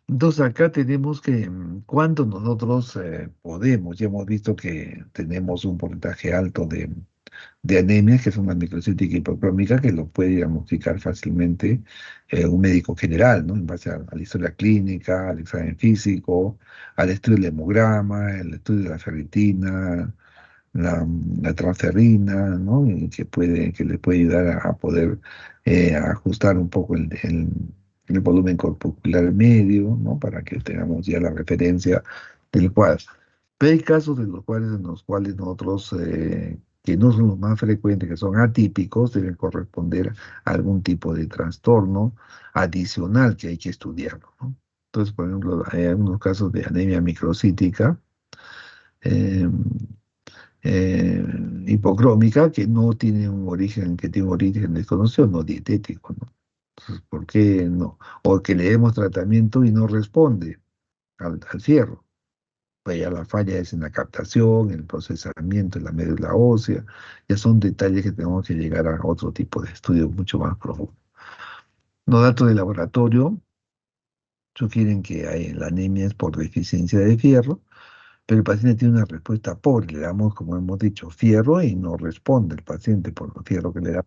Entonces acá tenemos que cuando nosotros podemos, ya hemos visto que tenemos un porcentaje alto de anemia, que es una microcítica hipocrómica, que lo puede diagnosticar fácilmente un médico general, ¿no? En base a la historia clínica, al examen físico, al estudio del hemograma, el estudio de la ferritina, la transferrina, ¿no? Y que le puede ayudar a poder ajustar un poco el volumen corporal medio, ¿no? Para que tengamos ya la referencia del cuadro. Pero hay casos en los cuales nosotros, que no son los más frecuentes, que son atípicos, deben corresponder a algún tipo de trastorno adicional que hay que estudiarlo, ¿no? Entonces, por ejemplo, hay algunos casos de anemia microcítica, eh, eh, hipocrómica, que tiene un origen desconocido, no dietético, ¿no? Entonces, ¿por qué no? O que le demos tratamiento y no responde al fierro. Pues ya la falla es en la captación, en el procesamiento, en la médula ósea. Ya son detalles que tenemos que llegar a otro tipo de estudio mucho más profundo. Los datos de laboratorio sugieren que la anemia es por deficiencia de fierro, pero el paciente tiene una respuesta pobre. Le damos, como hemos dicho, fierro y no responde el paciente por el fierro que le da.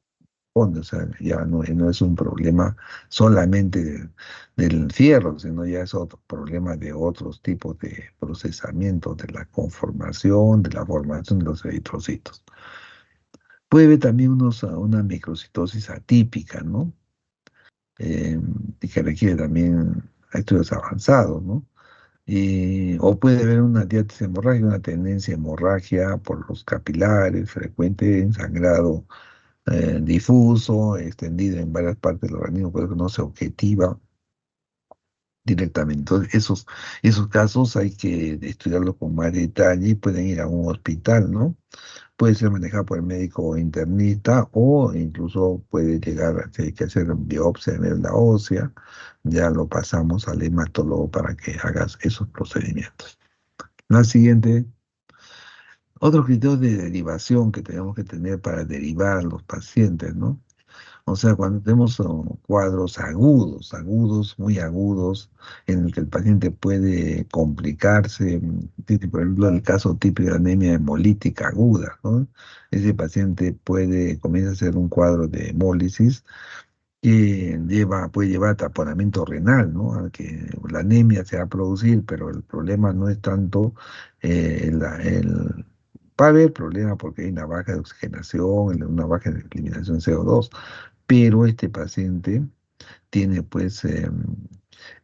Responde. O sea, ya no es un problema solamente del fierro, sino ya es otro problema de otros tipos de procesamiento, de la conformación, de la formación de los eritrocitos. Puede haber también una microcitosis atípica, ¿no? Y que requiere también estudios avanzados, ¿no? O puede haber una diabetes hemorrágica, una tendencia a hemorragia por los capilares, frecuente sangrado difuso, extendido en varias partes del organismo, pero que no se objetiva directamente. Entonces, esos casos hay que estudiarlos con más detalle y pueden ir a un hospital, ¿no? Puede ser manejado por el médico internista o incluso puede llegar a que hay que hacer biopsia de médula ósea. Ya lo pasamos al hematólogo para que hagas esos procedimientos. La siguiente, otro criterio de derivación que tenemos que tener para derivar a los pacientes, ¿no? O sea, cuando tenemos cuadros agudos, muy agudos, en el que el paciente puede complicarse, por ejemplo, el caso típico de anemia hemolítica aguda, ¿no? Ese paciente comienza a hacer un cuadro de hemólisis que puede llevar a taponamiento renal, ¿no? A que la anemia se va a producir, pero el problema no es tanto va a haber problema porque hay una baja de oxigenación, una baja de eliminación de CO2, pero este paciente tiene pues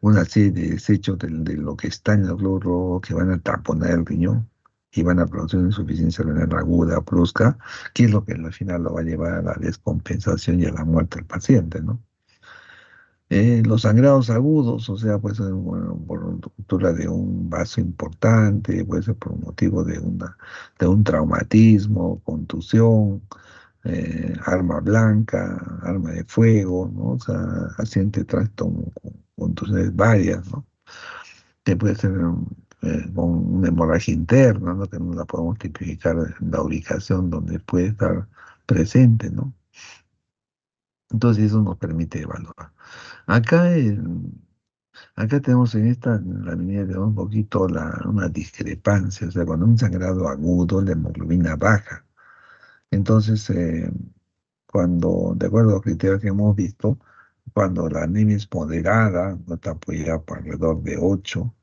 una serie de desechos de lo que está en el glóbulo rojo que van a taponar el riñón y van a producir una insuficiencia renal aguda, brusca, que es lo que al final lo va a llevar a la descompensación y a la muerte del paciente, ¿no? Los sangrados agudos, o sea, puede ser bueno, por ruptura de un vaso importante, puede ser por un motivo de un traumatismo, contusión, arma blanca, arma de fuego, ¿no? O sea, accidente de tránsito con contusiones varias, ¿no? Que puede ser con una hemorragia interna, ¿no? Que no la podemos tipificar en la ubicación donde puede estar presente, ¿no? Entonces eso nos permite evaluar. Acá, acá tenemos en la línea de un poquito una discrepancia, o sea, cuando un sangrado agudo, la hemoglobina baja. Entonces, de acuerdo a los criterios que hemos visto, cuando la anemia es moderada, no está apoyada por alrededor de 8,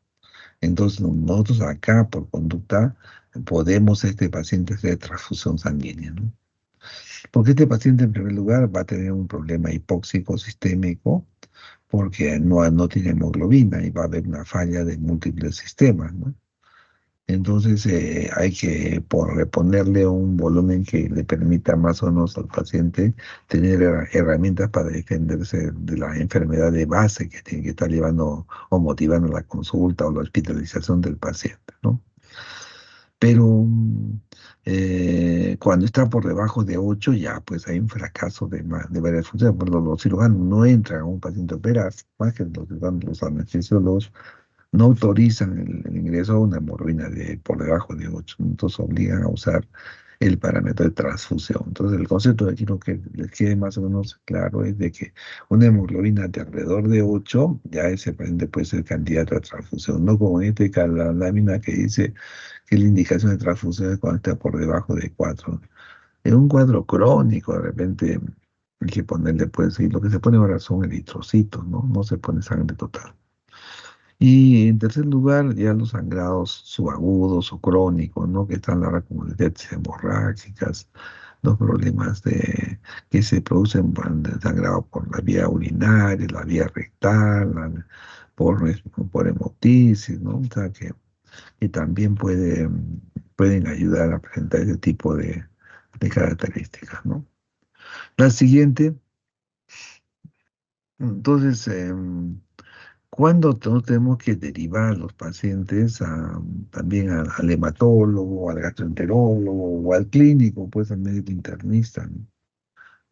entonces nosotros acá, por conducta, podemos este paciente hacer transfusión sanguínea, ¿no? Porque este paciente, en primer lugar, va a tener un problema hipóxico sistémico, porque no tiene hemoglobina y va a haber una falla de múltiples sistemas, ¿no? Entonces hay que reponerle un volumen que le permita más o menos al paciente tener herramientas para defenderse de la enfermedad de base que tiene que estar llevando o motivando la consulta o la hospitalización del paciente, ¿no? Pero cuando está por debajo de 8 ya pues hay un fracaso de varias funciones. Por los cirujanos no entran a un paciente a operar, más que los anestesiólogos no autorizan el ingreso a una hemoglobina por debajo de 8, entonces obligan a usar el parámetro de transfusión. Entonces el concepto de quiero que les quede más o menos claro es de que una hemoglobina de alrededor de 8 ya ese paciente puede ser candidato a transfusión, no como en este caso la lámina que dice que la indicación de transfusión es cuando está por debajo de 4. En un cuadro crónico, de repente hay que ponerle, pues, y lo que se pone ahora son eritrocitos, ¿no? No se pone sangre total. Y en tercer lugar, ya los sangrados subagudos o crónicos, ¿no? Que están ahora como como hemorrágicas, los problemas que se producen por sangrado por la vía urinaria, la vía rectal, por hemoptisis, ¿no? O sea que también pueden ayudar a presentar ese tipo de características, ¿no? La siguiente, entonces, ¿cuándo tenemos que derivar a los pacientes también al hematólogo, al gastroenterólogo o al clínico, pues al médico internista, ¿no?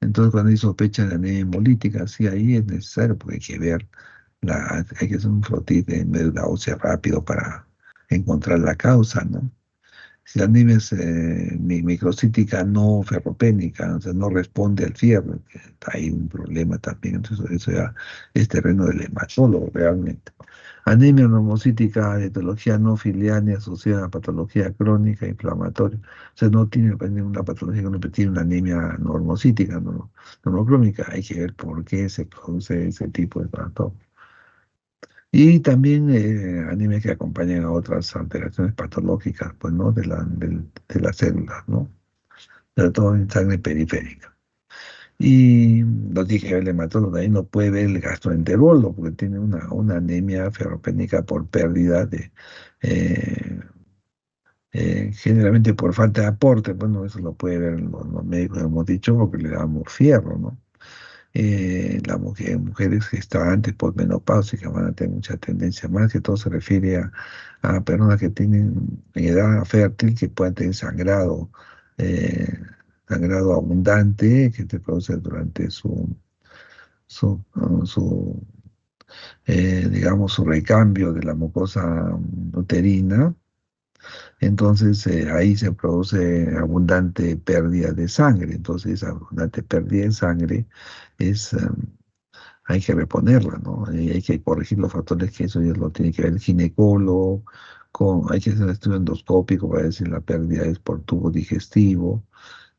Entonces, cuando hay sospecha de anemia hemolítica, sí, ahí es necesario porque hay que ver, hay que hacer un frotis de médula ósea rápido para encontrar la causa, ¿no? Si la anemia es microcítica no ferropénica, o sea, no responde al fierro, que hay un problema también, entonces eso ya es terreno del hematólogo realmente. Anemia normocítica de etiología no filial ni asociada a patología crónica inflamatoria. O sea, no tiene pues, ninguna patología crónica, tiene una anemia normocítica, no, normocrónica. Hay que ver por qué se produce ese tipo de trastorno. Y también anemias que acompañan a otras alteraciones patológicas, pues, ¿no? De las células, ¿no? Sobre todo en sangre periférica. Y lo dije, el hematólogo ahí no puede ver el gastroenterólogo porque tiene una anemia ferropénica por pérdida eh, generalmente por falta de aporte. Bueno, eso lo puede ver los médicos, hemos dicho, porque le damos fierro, ¿no? Mujeres gestantes, posmenopáusicas van a tener mucha tendencia más, que todo se refiere a personas que tienen edad fértil, que puedan tener eh, sangrado abundante, que se produce durante su digamos, su recambio de la mucosa uterina. Entonces ahí se produce abundante pérdida de sangre. Entonces esa abundante pérdida de sangre es, hay que reponerla, ¿no? Y hay que corregir los factores que eso ya lo tiene que ver el ginecólogo, hay que hacer un estudio endoscópico para ver si la pérdida es por tubo digestivo.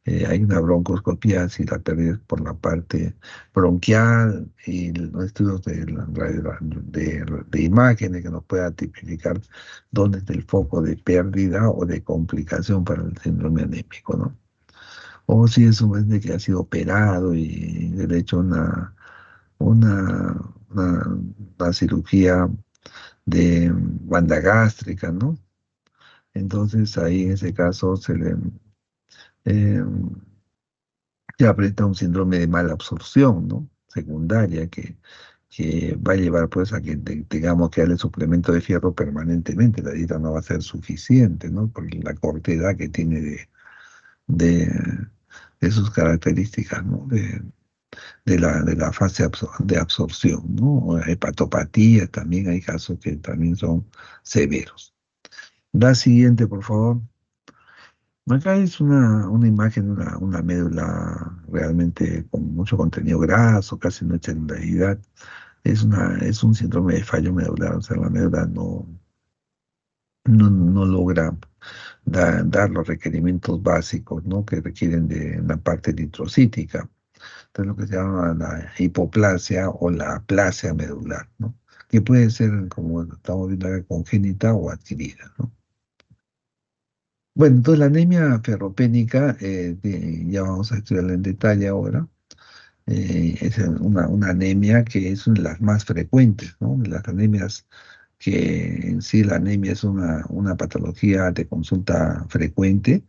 Hay una broncoscopía si la pérdida es por la parte bronquial y los estudios de imágenes que nos pueda tipificar dónde está el foco de pérdida o de complicación para el síndrome anémico, ¿no? O si es un paciente que ha sido operado y le ha hecho una, una, una cirugía de banda gástrica, ¿no? Entonces ahí en ese caso se le eh, ya presenta un síndrome de mala absorción, ¿no? Secundaria, que va a llevar pues a que tengamos que darle suplemento de fierro permanentemente. La dieta no va a ser suficiente, ¿no? Por la corta edad que tiene de, de sus características, ¿no? De la fase de absorción, ¿no? Hepatopatía, también hay casos que también son severos. La siguiente, por favor. Acá es una imagen, una médula realmente con mucho contenido graso, casi no celularidad. Es un síndrome de fallo medular, o sea, la médula no logra dar los requerimientos básicos, ¿no? Que requieren de la parte eritrocítica. Entonces, lo que se llama la hipoplasia o la aplasia medular, ¿no? Que puede ser, como estamos viendo acá, congénita o adquirida, ¿no? Bueno, entonces la anemia ferropénica, ya vamos a estudiarla en detalle ahora, es una anemia que es una de las más frecuentes, ¿no? De las anemias que en sí la anemia es una patología de consulta frecuente,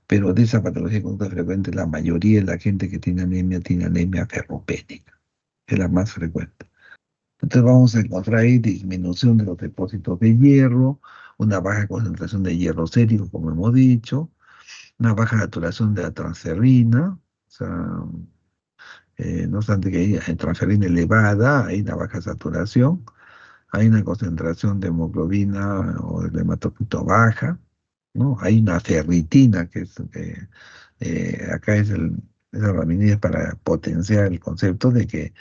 pero de esa patología de consulta frecuente la mayoría de la gente que tiene anemia ferropénica, es la más frecuente. Entonces vamos a encontrar ahí disminución de los depósitos de hierro, una baja concentración de hierro sérico, como hemos dicho, una baja saturación de la transferrina, o sea, no obstante que hay transferina elevada, hay una baja saturación, hay una concentración de hemoglobina o de hematocrito baja, ¿no? Hay una ferritina, acá esa raminida es para potenciar el concepto de que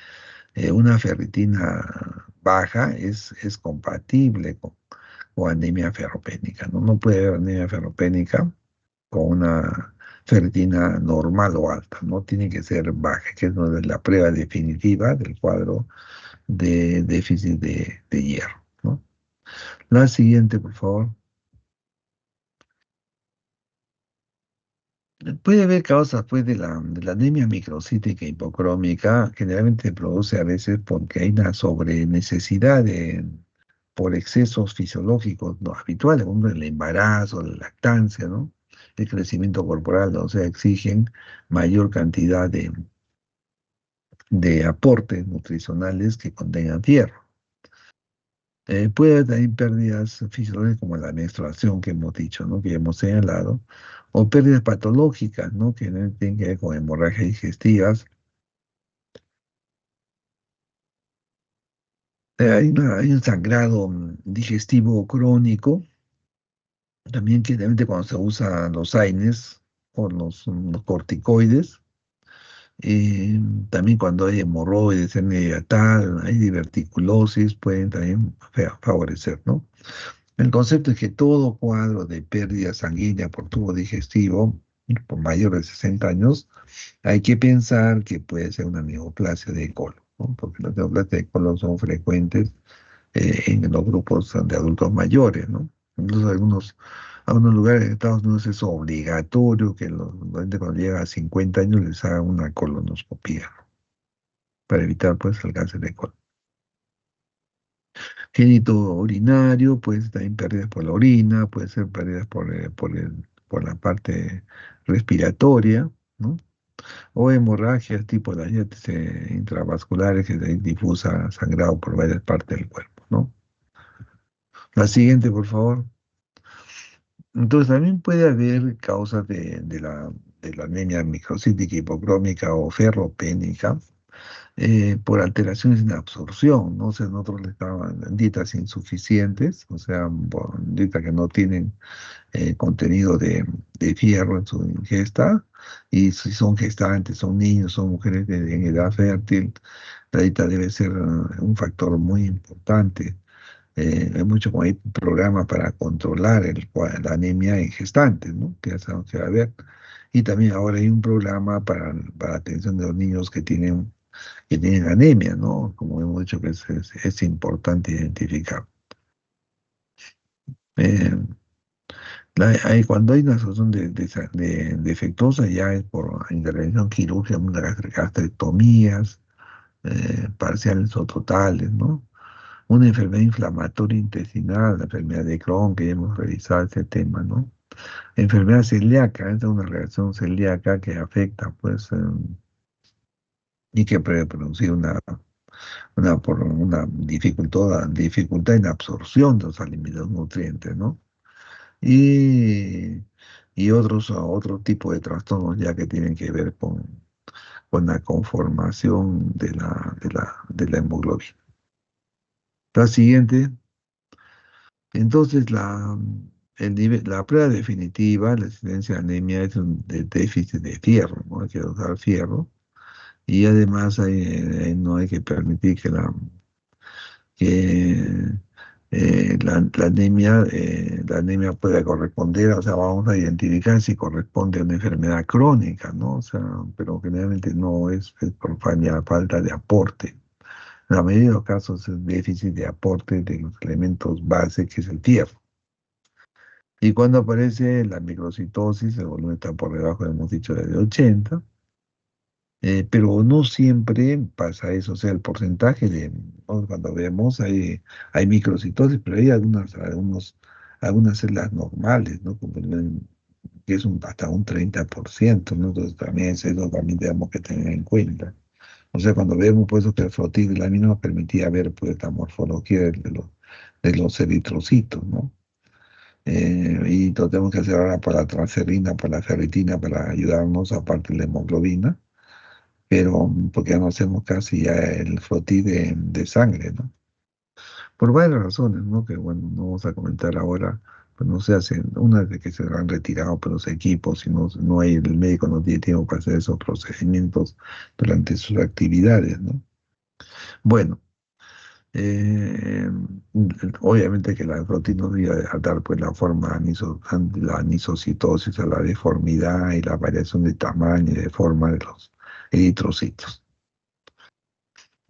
una ferritina baja es compatible con anemia ferropénica, ¿no? No puede haber anemia ferropénica con una ferritina normal o alta, ¿no? Tiene que ser baja, que es una de la prueba definitiva del cuadro de déficit de hierro, ¿no? La siguiente, por favor. Puede haber causas pues, de la anemia microcítica hipocrómica, generalmente se produce a veces porque hay una sobrenecesidad por excesos fisiológicos no habituales, como el embarazo, la lactancia, ¿no? El crecimiento corporal, o sea, exigen mayor cantidad de aportes nutricionales que contengan hierro. Puede haber también pérdidas fisiológicas como la menstruación que hemos dicho, ¿no? Que hemos señalado, o pérdidas patológicas, ¿no? Que no tienen que ver con hemorragias digestivas. Hay un sangrado digestivo crónico, también que generalmente cuando se usan los AINES o los corticoides, eh, también cuando hay hemorroides, hernia hiatal, hay diverticulosis, pueden también favorecer, ¿no? El concepto es que todo cuadro de pérdida sanguínea por tubo digestivo, por mayor de 60 años, hay que pensar que puede ser una neoplasia de colon, ¿no? Porque las neoplasias de colon son frecuentes en los grupos de adultos mayores, ¿no? Incluso algunos lugares de Estados Unidos es obligatorio que la gente cuando llega a 50 años les haga una colonoscopia, ¿no? Para evitar pues el cáncer de colon. Génito urinario, puede ser también pérdidas por la orina, puede ser pérdidas por la parte respiratoria, ¿no? O hemorragias tipo las intravasculares que se difusa sangrado por varias partes del cuerpo, ¿no? La siguiente, por favor. Entonces, también puede haber causas de la anemia microcítica hipocrómica o ferropénica, por alteraciones en la absorción, ¿no? O sea, nosotros le daban dietas insuficientes, o sea, dietas que no tienen contenido de fierro en su ingesta, y si son gestantes, son niños, son mujeres en edad fértil, la dieta debe ser un factor muy importante. Hay mucho como hay programas para controlar la anemia en gestantes, ¿no? Que ya sabemos que va a haber. Y también ahora hay un programa para la atención de los niños que tienen anemia, ¿no? Como hemos dicho que es importante identificar. Eh, cuando hay una situación defectuosa, ya es por intervención quirúrgica, unas gastrectomías parciales o totales, ¿no? Una enfermedad inflamatoria intestinal, la enfermedad de Crohn, que ya hemos revisado ese tema, ¿no? Enfermedad celíaca, esta es una reacción celíaca que afecta, pues, y que puede producir una dificultad en absorción de los alimentos nutrientes, ¿no? Y, y otro tipo de trastornos ya que tienen que ver con la conformación de la hemoglobina. La siguiente, entonces la prueba definitiva, la incidencia de anemia es un déficit de fierro, ¿no? Hay que usar fierro y además no hay que permitir que la anemia pueda corresponder, o sea, vamos a identificar si corresponde a una enfermedad crónica, ¿no? O sea, pero generalmente no es por falta de aporte. La mayoría de los casos es déficit de aporte de los elementos base, que es el fierro. Y cuando aparece la microcitosis, el volumen está por debajo, hemos dicho, de 80, pero no siempre pasa eso, o sea, el porcentaje ¿no? Cuando vemos hay microcitosis, pero hay algunas células normales, ¿no? Que es hasta un 30%, ¿no? Entonces también eso también tenemos que tener en cuenta. O sea, cuando vemos pues que el flotilamina nos permitía ver pues esta morfología de los eritrocitos, ¿no? Y lo tenemos que hacer ahora por la transferrina, por la ferritina, para ayudarnos, aparte de la hemoglobina, pero porque ya no hacemos casi ya el frotí de sangre, ¿no? Por varias razones, ¿no? Que bueno, no vamos a comentar ahora, pues no se hacen, una de que se han retirado pues, los equipos y no hay, el médico no tiene tiempo para hacer esos procedimientos durante sus actividades, ¿no? Bueno, eh, obviamente que la proteína nos iba a dar pues la forma la anisocitosis, la deformidad y la variación de tamaño y de forma de los eritrocitos.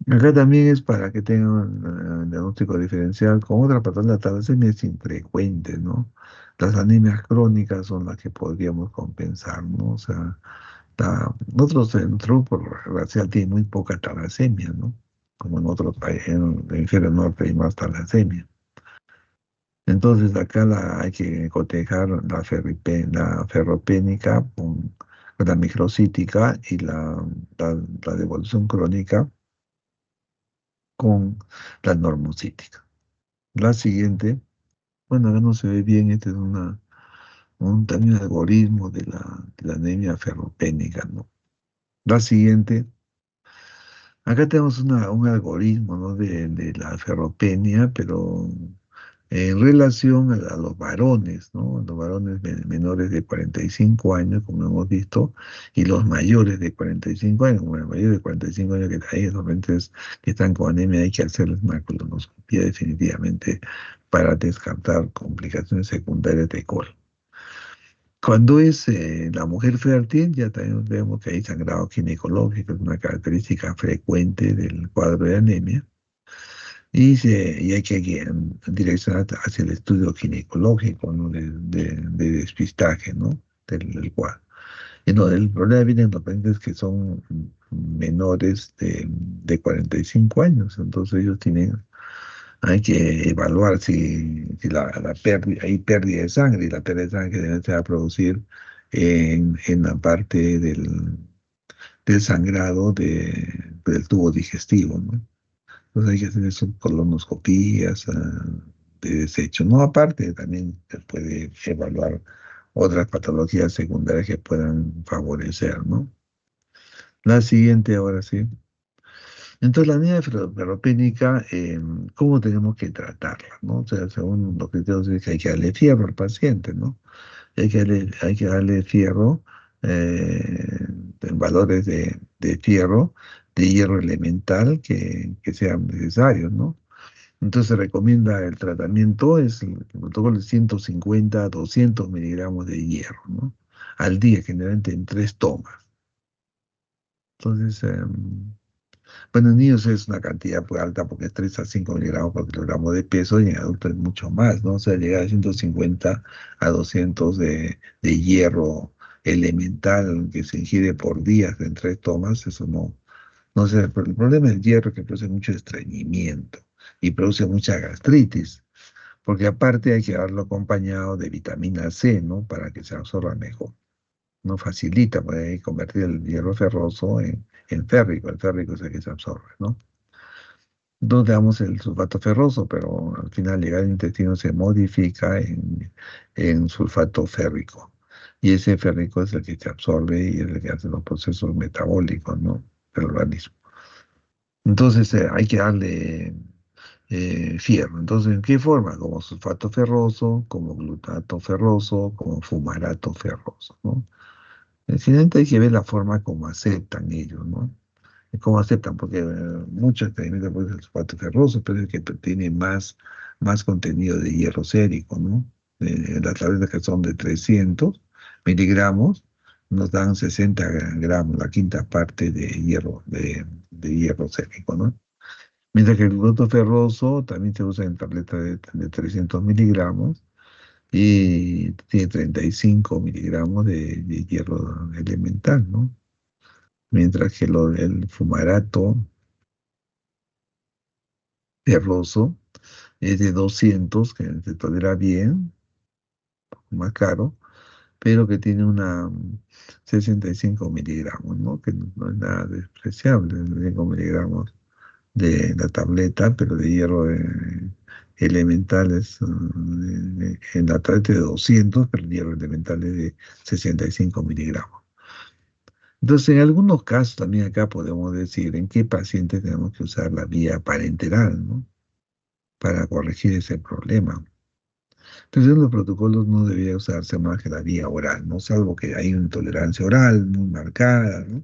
Acá también es para que tengan diagnóstico diferencial con otra patología, la talasemia es infrecuente, ¿no? Las anemias crónicas son las que podríamos compensar, ¿no? O sea, nosotros en nuestro grupo racial tiene muy poca talasemia, ¿no? Como en otros países, en el hemisferio norte hay más talasemia. Entonces acá hay que cotejar la ferropénica con la microcítica y la devolución crónica con la normocítica. La siguiente, bueno, acá no se ve bien, este es también un algoritmo de la anemia ferropénica, ¿no? La siguiente, acá tenemos un algoritmo, ¿no? de la ferropenia, pero en relación a los varones, ¿no? Los varones menores de 45 años, como hemos visto, y los mayores de 45 años, como los mayores de 45 años que hay pacientes que están con anemia, hay que hacerles una colonoscopia definitivamente para descartar complicaciones secundarias de colon. Cuando es la mujer fértil, ya también vemos que hay sangrado ginecológico, es una característica frecuente del cuadro de anemia, y hay que direccionar hacia el estudio ginecológico, ¿no? de despistaje, ¿no? del cuadro. Y no, el problema viene en los pacientes que son menores de 45 años, entonces hay que evaluar si la pérdida, hay pérdida de sangre, y la pérdida de sangre debe ser a producir en la parte del sangrado del tubo digestivo, ¿no? Entonces hay que hacer colonoscopías de desecho. No, aparte, también se puede evaluar otras patologías secundarias que puedan favorecer, ¿no? La siguiente, ahora sí. Entonces, la anemia ferropénica, ¿cómo tenemos que tratarla, no? O sea, según los criterios es que hay que darle fierro al paciente, ¿no? Hay que darle fierro, en valores de fierro, de hierro elemental que sean necesarios, ¿no? Entonces se recomienda el tratamiento, el protocolo de 150 a 200 miligramos de hierro, ¿no? Al día, generalmente en 3 tomas. Entonces, bueno, en niños es una cantidad pues, alta porque es 3 a 5 miligramos por kilogramo de peso y en adultos es mucho más, ¿no? O sea, llegar a 150 a 200 de hierro elemental que se ingiere por día en 3 tomas, eso no sé, pero el problema del hierro es que produce mucho estreñimiento y produce mucha gastritis, porque aparte hay que darlo acompañado de vitamina C, ¿no? Para que se absorba mejor. No facilita, puede convertir el hierro ferroso en férrico. El férrico es el que se absorbe, ¿no? Entonces damos el sulfato ferroso, pero al final llega al intestino se modifica en sulfato férrico. Y ese férrico es el que se absorbe y es el que hace los procesos metabólicos, ¿no? Del organismo. Entonces hay que darle fierro. Entonces, ¿en qué forma? Como sulfato ferroso, como glutato ferroso, como fumarato ferroso, ¿no? Finalmente hay que ver la forma como aceptan ellos, ¿no? Y cómo aceptan, porque muchos experimentan por el sulfato ferroso, pero es que tiene más contenido de hierro sérico, ¿no? Las tabletas que son de 300 miligramos nos dan 60 gramos, la quinta parte de hierro sérico, ¿no? Mientras que el glutato ferroso también se usa en tabletas de 300 miligramos y tiene 35 miligramos de hierro elemental, ¿no? Mientras que el fumarato ferroso es de 200, que se tolera bien, más caro, pero que tiene 65 miligramos, ¿no? Que no es nada despreciable, 65 miligramos de la tableta, pero de hierro elementales en la tablet de 200, pero el hierro elemental es de 65 miligramos. Entonces, en algunos casos también acá podemos decir en qué pacientes tenemos que usar la vía parenteral, ¿no? Para corregir ese problema. Entonces, en los protocolos no debería usarse más que la vía oral, ¿no? Salvo que hay una intolerancia oral muy marcada, ¿no?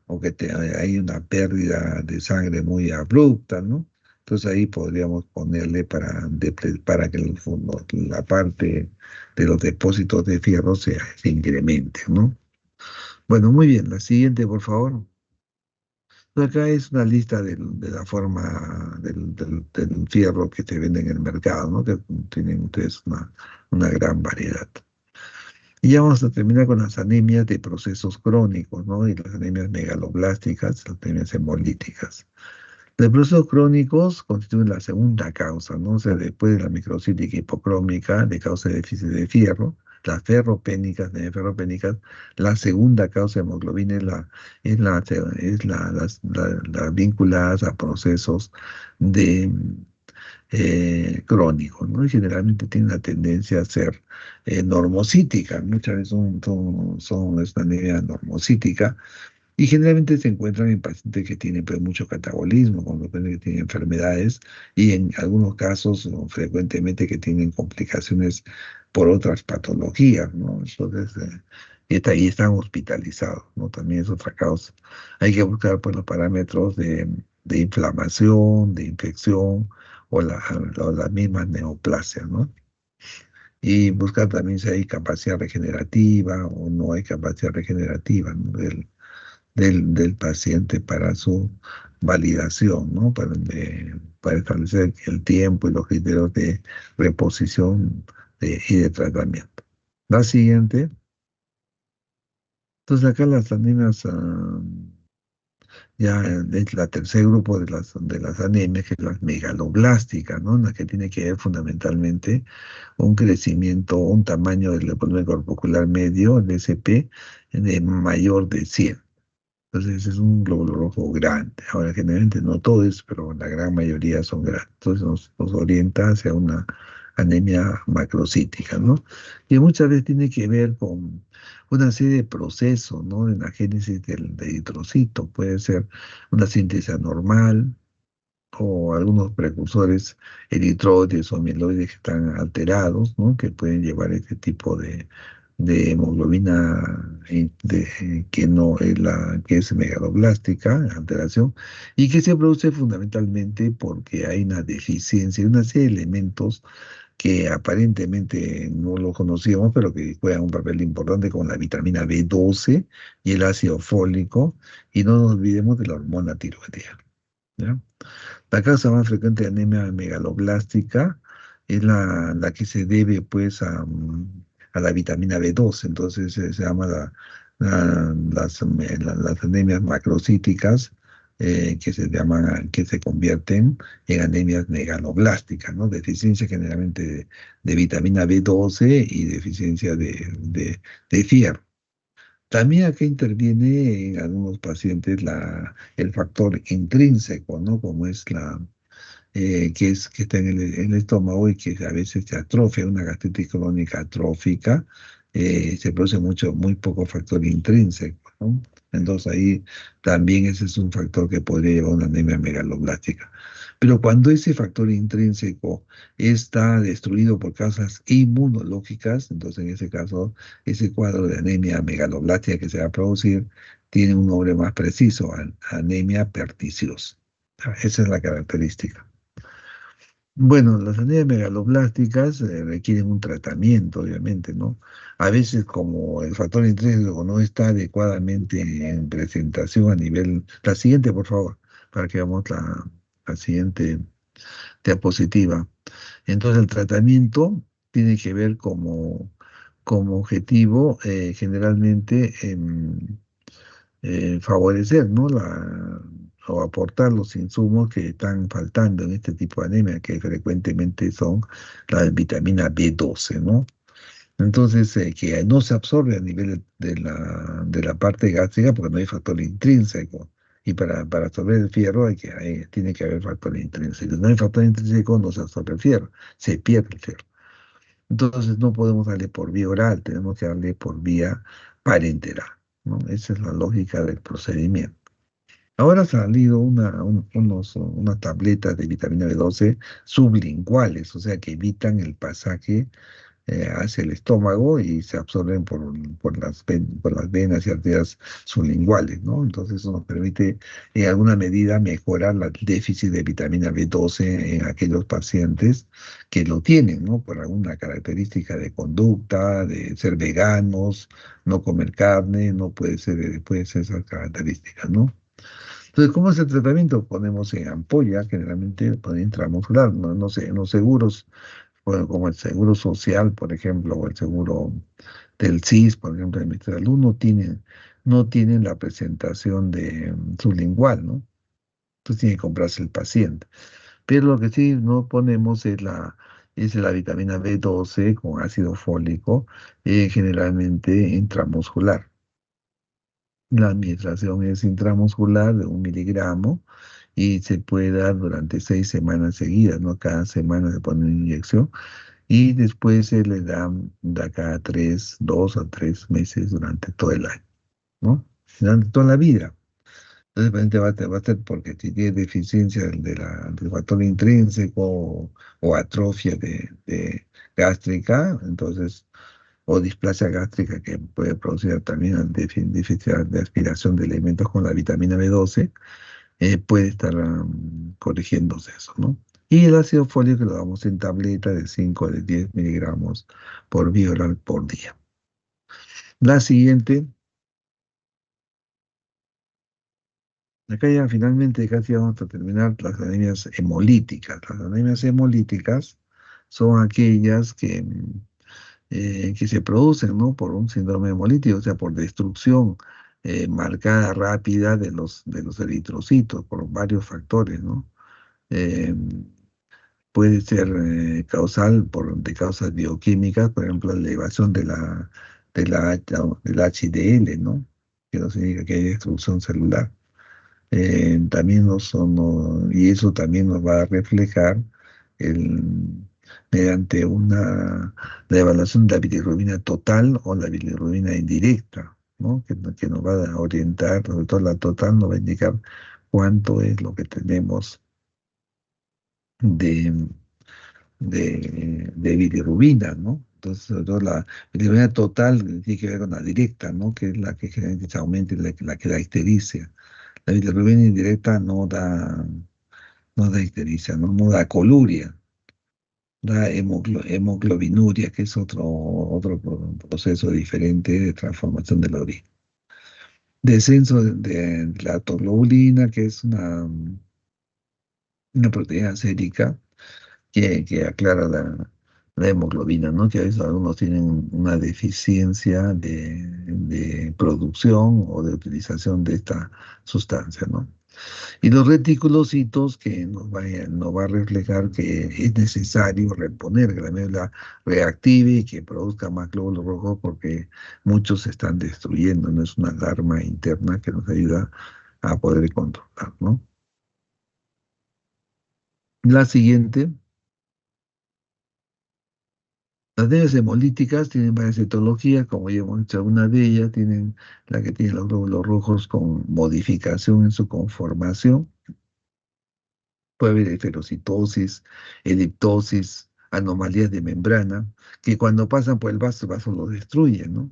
O que hay una pérdida de sangre muy abrupta, ¿no? Entonces ahí podríamos ponerle para que la parte de los depósitos de fierro se incremente, ¿no? Bueno, muy bien. La siguiente, por favor. Acá es una lista de la forma del fierro que se vende en el mercado, ¿no? Que tienen ustedes una gran variedad. Y ya vamos a terminar con las anemias de procesos crónicos, ¿no? Y las anemias megaloblásticas, las anemias hemolíticas. Los procesos crónicos constituyen la segunda causa, ¿no? O sea, después de la microcítica hipocrómica, de causa de déficit de fierro, las ferropénicas, de ferropénicas, la segunda causa de hemoglobina es la vinculadas a procesos de crónicos, ¿no? Y generalmente tienen la tendencia a ser normocítica, muchas veces son esta anemia normocítica, y generalmente se encuentran en pacientes que tienen pues, mucho catabolismo, con pacientes que tienen enfermedades, y en algunos casos, o frecuentemente, que tienen complicaciones por otras patologías, ¿no? Entonces, y están hospitalizados, ¿no? También es otra causa. Hay que buscar pues, los parámetros de inflamación, de infección, o la misma neoplasia, ¿no? Y buscar también si hay capacidad regenerativa o no hay capacidad regenerativa, ¿no? del paciente para su validación, ¿no? Para establecer el tiempo y los criterios de reposición y de tratamiento. La siguiente. Entonces acá las anemias, ya es la tercer grupo de las anemias, que es las megaloblásticas, ¿no? La que tiene que ver fundamentalmente un crecimiento, un tamaño del volumen corpocular medio, el SP, de mayor de 100. Entonces es un glóbulo rojo grande. Ahora, generalmente no todo es, pero la gran mayoría son grandes. Entonces nos orienta hacia una anemia macrocítica, ¿no? Y muchas veces tiene que ver con una serie de procesos, ¿no? En la génesis del eritrocito. Puede ser una síntesis anormal, o algunos precursores eritroides o amiloides que están alterados, ¿no? Que pueden llevar este tipo de hemoglobina que no es que es megaloblástica, alteración, y que se produce fundamentalmente porque hay una deficiencia de una serie de elementos que aparentemente no lo conocíamos, pero que juegan un papel importante, como la vitamina B12 y el ácido fólico, y no nos olvidemos de la hormona tiroidea, ¿ya? La causa más frecuente de anemia megaloblástica es la que se debe pues a la vitamina B12. Entonces se llama las anemias macrocíticas, que se convierten en anemias megaloblásticas, ¿no? Deficiencia generalmente de vitamina B12 y deficiencia de fierro. También acá interviene en algunos pacientes el factor intrínseco, ¿no? Como es que está en el estómago, y que a veces se atrofia, una gastritis crónica atrófica. Se produce muy poco factor intrínseco, ¿no? Entonces ahí también ese es un factor que podría llevar a una anemia megaloblástica. Pero cuando ese factor intrínseco está destruido por causas inmunológicas, entonces en ese caso, ese cuadro de anemia megaloblástica que se va a producir tiene un nombre más preciso: anemia perniciosa. Esa es la característica. Bueno, las anemias megaloblásticas requieren un tratamiento, obviamente, ¿no? A veces, como el factor intrínseco no está adecuadamente en presentación a nivel... La siguiente, por favor, para que veamos la siguiente diapositiva. Entonces, el tratamiento tiene que ver como objetivo, generalmente, favorecer, ¿no? O aportar los insumos que están faltando en este tipo de anemia, que frecuentemente son la vitamina B12, ¿no? Entonces, que no se absorbe a nivel de la parte gástrica porque no hay factor intrínseco, Y para absorber el fierro tiene que haber factor intrínseco. Si no hay factor intrínseco, no se absorbe el fierro, se pierde el fierro. Entonces no podemos darle por vía oral, tenemos que darle por vía parenteral, ¿no? Esa es la lógica del procedimiento. Ahora ha salido unas tabletas de vitamina B12 sublinguales, o sea que evitan el pasaje hacia el estómago y se absorben por las venas y arterias sublinguales, ¿no? Entonces eso nos permite en alguna medida mejorar el déficit de vitamina B12 en aquellos pacientes que lo tienen, ¿no? Por alguna característica de conducta, de ser veganos, no comer carne, no puede ser esas características, ¿no? Entonces, ¿cómo es el tratamiento? Ponemos en ampolla, generalmente intramuscular, no sé, en los seguros, bueno, como el seguro social, por ejemplo, o el seguro del CIS, por ejemplo, del Ministerio de Salud, no tienen la presentación de sublingual, ¿no? Entonces tiene que comprarse el paciente. Pero lo que sí no ponemos es la vitamina B12 con ácido fólico, generalmente intramuscular. La administración es intramuscular de 1 miligramo y se puede dar durante 6 semanas seguidas, ¿no? Cada semana se pone una inyección y después se le da cada 2 o 3 meses durante todo el año, ¿no? Durante toda la vida. Entonces, el paciente va a ser porque si tiene deficiencia del factor intrínseco o atrofia gástrica, entonces o displasia gástrica que puede producir también el déficit de aspiración de elementos con la vitamina B12, puede estar corrigiéndose eso, ¿no? Y el ácido fólico lo damos en tableta de 5 o de 10 miligramos por vía oral por día. La siguiente, acá ya finalmente casi vamos a terminar las anemias hemolíticas. Las anemias hemolíticas son aquellas que se producen, ¿no? Por un síndrome hemolítico, o sea, por destrucción marcada rápida de los eritrocitos, por varios factores, ¿no? Eh, Puede ser de causas bioquímicas, por ejemplo, la elevación del HDL, ¿no? Que no significa que hay destrucción celular. También y eso también nos va a reflejar el, mediante la evaluación de la bilirrubina total o la bilirrubina indirecta, ¿no? Que nos va a orientar, sobre todo la total nos va a indicar cuánto es lo que tenemos de, de bilirrubina, ¿no? Entonces, sobre todo la bilirrubina total tiene que ver con la directa, ¿no? Que es la que generalmente se aumenta y la que da ictericia. La bilirrubina indirecta no da ictericia, no da coluria, da hemoglobinuria, que es otro proceso diferente de transformación de la orina. Descenso de la toglobulina, que es una proteína sérica que aclara la hemoglobina, ¿no? Que a veces algunos tienen una deficiencia de producción o de utilización de esta sustancia, ¿no? Y los reticulocitos que nos va a reflejar que es necesario reponer, que la médula reactive y que produzca más glóbulos rojos porque muchos se están destruyendo, no es una alarma interna que nos ayuda a poder controlar, ¿no? La siguiente, las anemias hemolíticas tienen varias etiologías, como ya hemos dicho, una de ellas la que tiene los glóbulos rojos con modificación en su conformación. Puede haber eferocitosis, ediptosis, anomalías de membrana, que cuando pasan por el vaso lo destruyen, ¿no?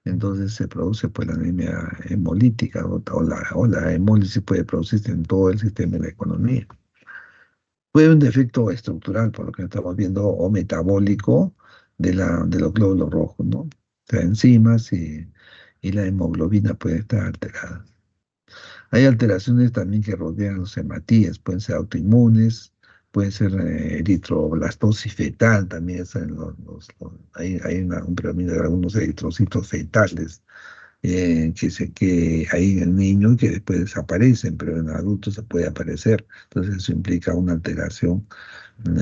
Entonces se produce pues la anemia hemolítica o la hemólisis puede producirse en todo el sistema de la economía. Puede haber un defecto estructural, por lo que estamos viendo, o metabólico de los glóbulos rojos, ¿no? O sea, enzimas y la hemoglobina puede estar alterada. Hay alteraciones también que rodean los hematíes, pueden ser autoinmunes, pueden ser eritroblastosis fetal, también hay un predominio de algunos eritrocitos fetales que hay en el niño y que después desaparecen, pero en adultos se puede aparecer. Entonces eso implica una alteración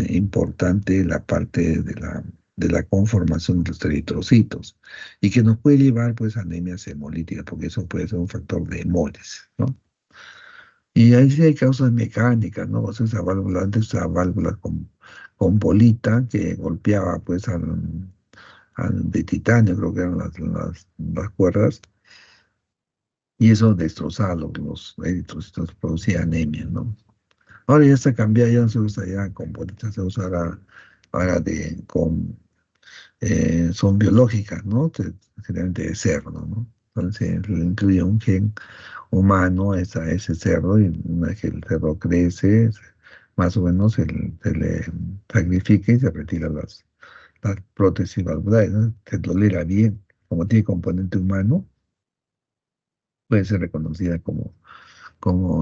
importante en la parte de la conformación de los eritrocitos y que nos puede llevar pues a anemias hemolíticas, porque eso puede ser un factor de hemólisis, ¿no? Y ahí sí hay causas mecánicas, ¿no? O sea, esa válvula, antes esa válvula con bolita que golpeaba pues de titanio, creo que eran las cuerdas, y eso destrozaba los eritrocitos, producía anemia, ¿no? Ahora ya está cambiado, ya no se usa ya con bolitas, se usa ahora son biológicas, ¿no? Generalmente de cerdo, ¿no? Entonces le incluye un gen humano a ese cerdo y una vez que el cerdo crece, más o menos se le sacrifica y se retira las prótesis valvulares, ¿no? Se tolera bien, como tiene componente humano, puede ser reconocida como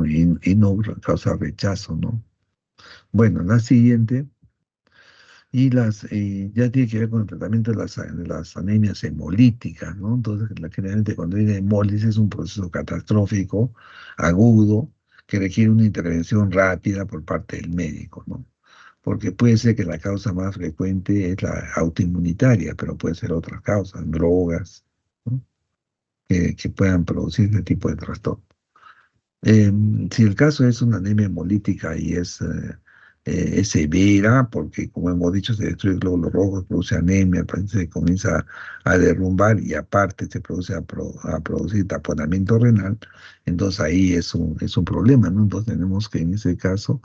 y no causa rechazo, ¿no? Bueno, la siguiente, ya tiene que ver con el tratamiento de las anemias hemolíticas, ¿no? Entonces, generalmente cuando hay hemólisis es un proceso catastrófico, agudo, que requiere una intervención rápida por parte del médico, ¿no? Porque puede ser que la causa más frecuente es la autoinmunitaria, pero puede ser otras causas, drogas, ¿no? Que puedan producir este tipo de trastorno. Si el caso es una anemia hemolítica y es severa, porque como hemos dicho, se destruye el glóbulo rojo, produce anemia, el paciente se comienza a derrumbar y aparte se produce a producir taponamiento renal, entonces ahí es un problema, ¿no? Entonces tenemos que en ese caso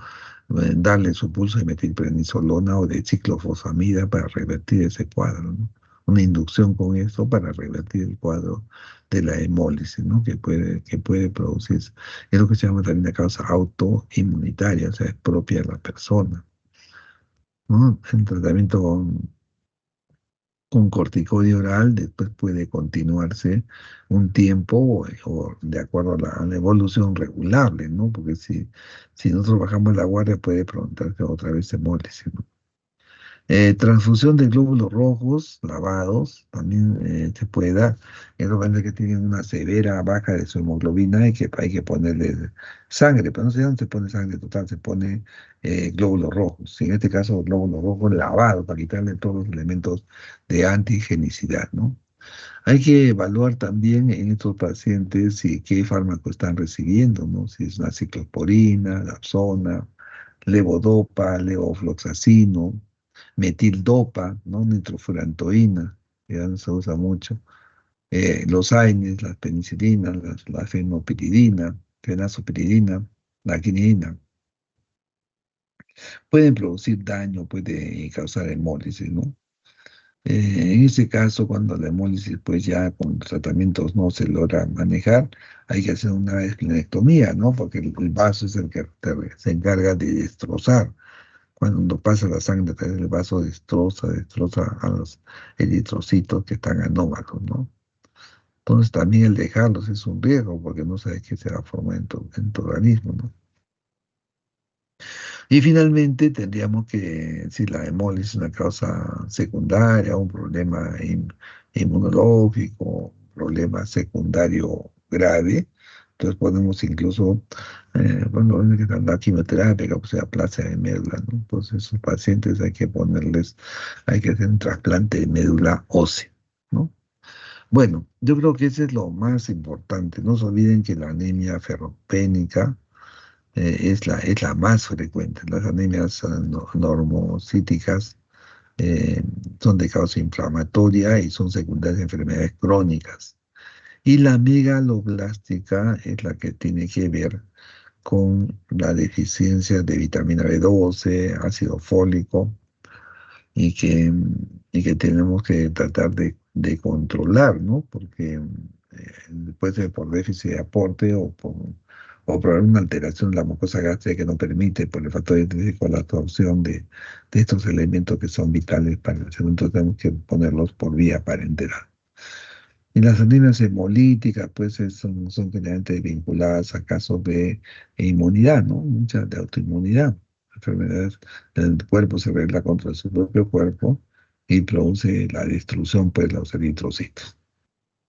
darle su pulso de metilprednisolona o de ciclofosfamida para revertir ese cuadro, ¿no? Una inducción con esto para revertir el cuadro de la hemólisis, ¿no? Que puede producirse. Es lo que se llama también la causa autoinmunitaria, o sea, es propia de la persona, ¿no? El tratamiento con corticoide oral después puede continuarse un tiempo o de acuerdo a la evolución regulable, ¿no? Porque si nosotros bajamos la guardia puede preguntarse otra vez hemólisis, ¿no? Transfusión de glóbulos rojos lavados también se puede dar. En los pacientes que tienen una severa baja de su hemoglobina hay que ponerle sangre, pero no se pone sangre total, se pone glóbulos rojos. En este caso, glóbulos rojos lavados para quitarle todos los elementos de antigenicidad, ¿no? Hay que evaluar también en estos pacientes qué fármaco están recibiendo, ¿no? Si es una ciclosporina, Dapsona, levodopa, levofloxacino, metildopa, ¿no? Nitrofurantoína, que ya no se usa mucho, los AINES, las penicilinas, la fenopiridina, fenazopiridina, la quinina, pueden producir daño, puede causar hemólisis, ¿no? En ese caso, cuando la hemólisis, pues ya con tratamientos no se logra manejar, hay que hacer una esplenectomía, ¿no? Porque el vaso es el que se encarga de destrozar. Cuando pasa la sangre a través del vaso, destroza a los eritrocitos que están anómalos, ¿no? Entonces también el dejarlos es un riesgo porque no sabes qué se va a formar en tu organismo, ¿no? Y finalmente tendríamos que, si la hemólisis es una causa secundaria, un problema inmunológico, un problema secundario grave, entonces podemos incluso, bueno, que están la quimioterapia, que sea plasia de médula, ¿no? Entonces esos pacientes hay que hacer un trasplante de médula ósea, ¿no? Bueno, yo creo que eso es lo más importante. No se olviden que la anemia ferropénica es la más frecuente. Las anemias normocíticas eh, son de causa inflamatoria y son secundarias a enfermedades crónicas. Y la megaloblástica es la que tiene que ver con la deficiencia de vitamina B12, ácido fólico, y que tenemos que tratar de controlar, ¿no? Porque puede ser por déficit de aporte o por una alteración de la mucosa gástrica que no permite, por el factor intrínseco, la absorción de estos elementos que son vitales para el cerebro. Entonces tenemos que ponerlos por vía parenteral. Y las anemias hemolíticas, pues, son generalmente vinculadas a casos de inmunidad, ¿no? Muchas de autoinmunidad. Enfermedades del cuerpo se revela contra su propio cuerpo y produce la destrucción, pues, de los eritrocitos.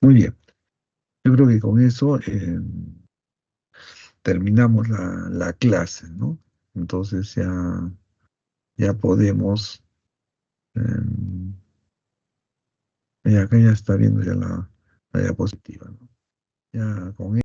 Muy bien. Yo creo que con eso terminamos la clase, ¿no? Entonces ya podemos, em, acá ya está viendo ya la diapositiva, ¿no? Ya con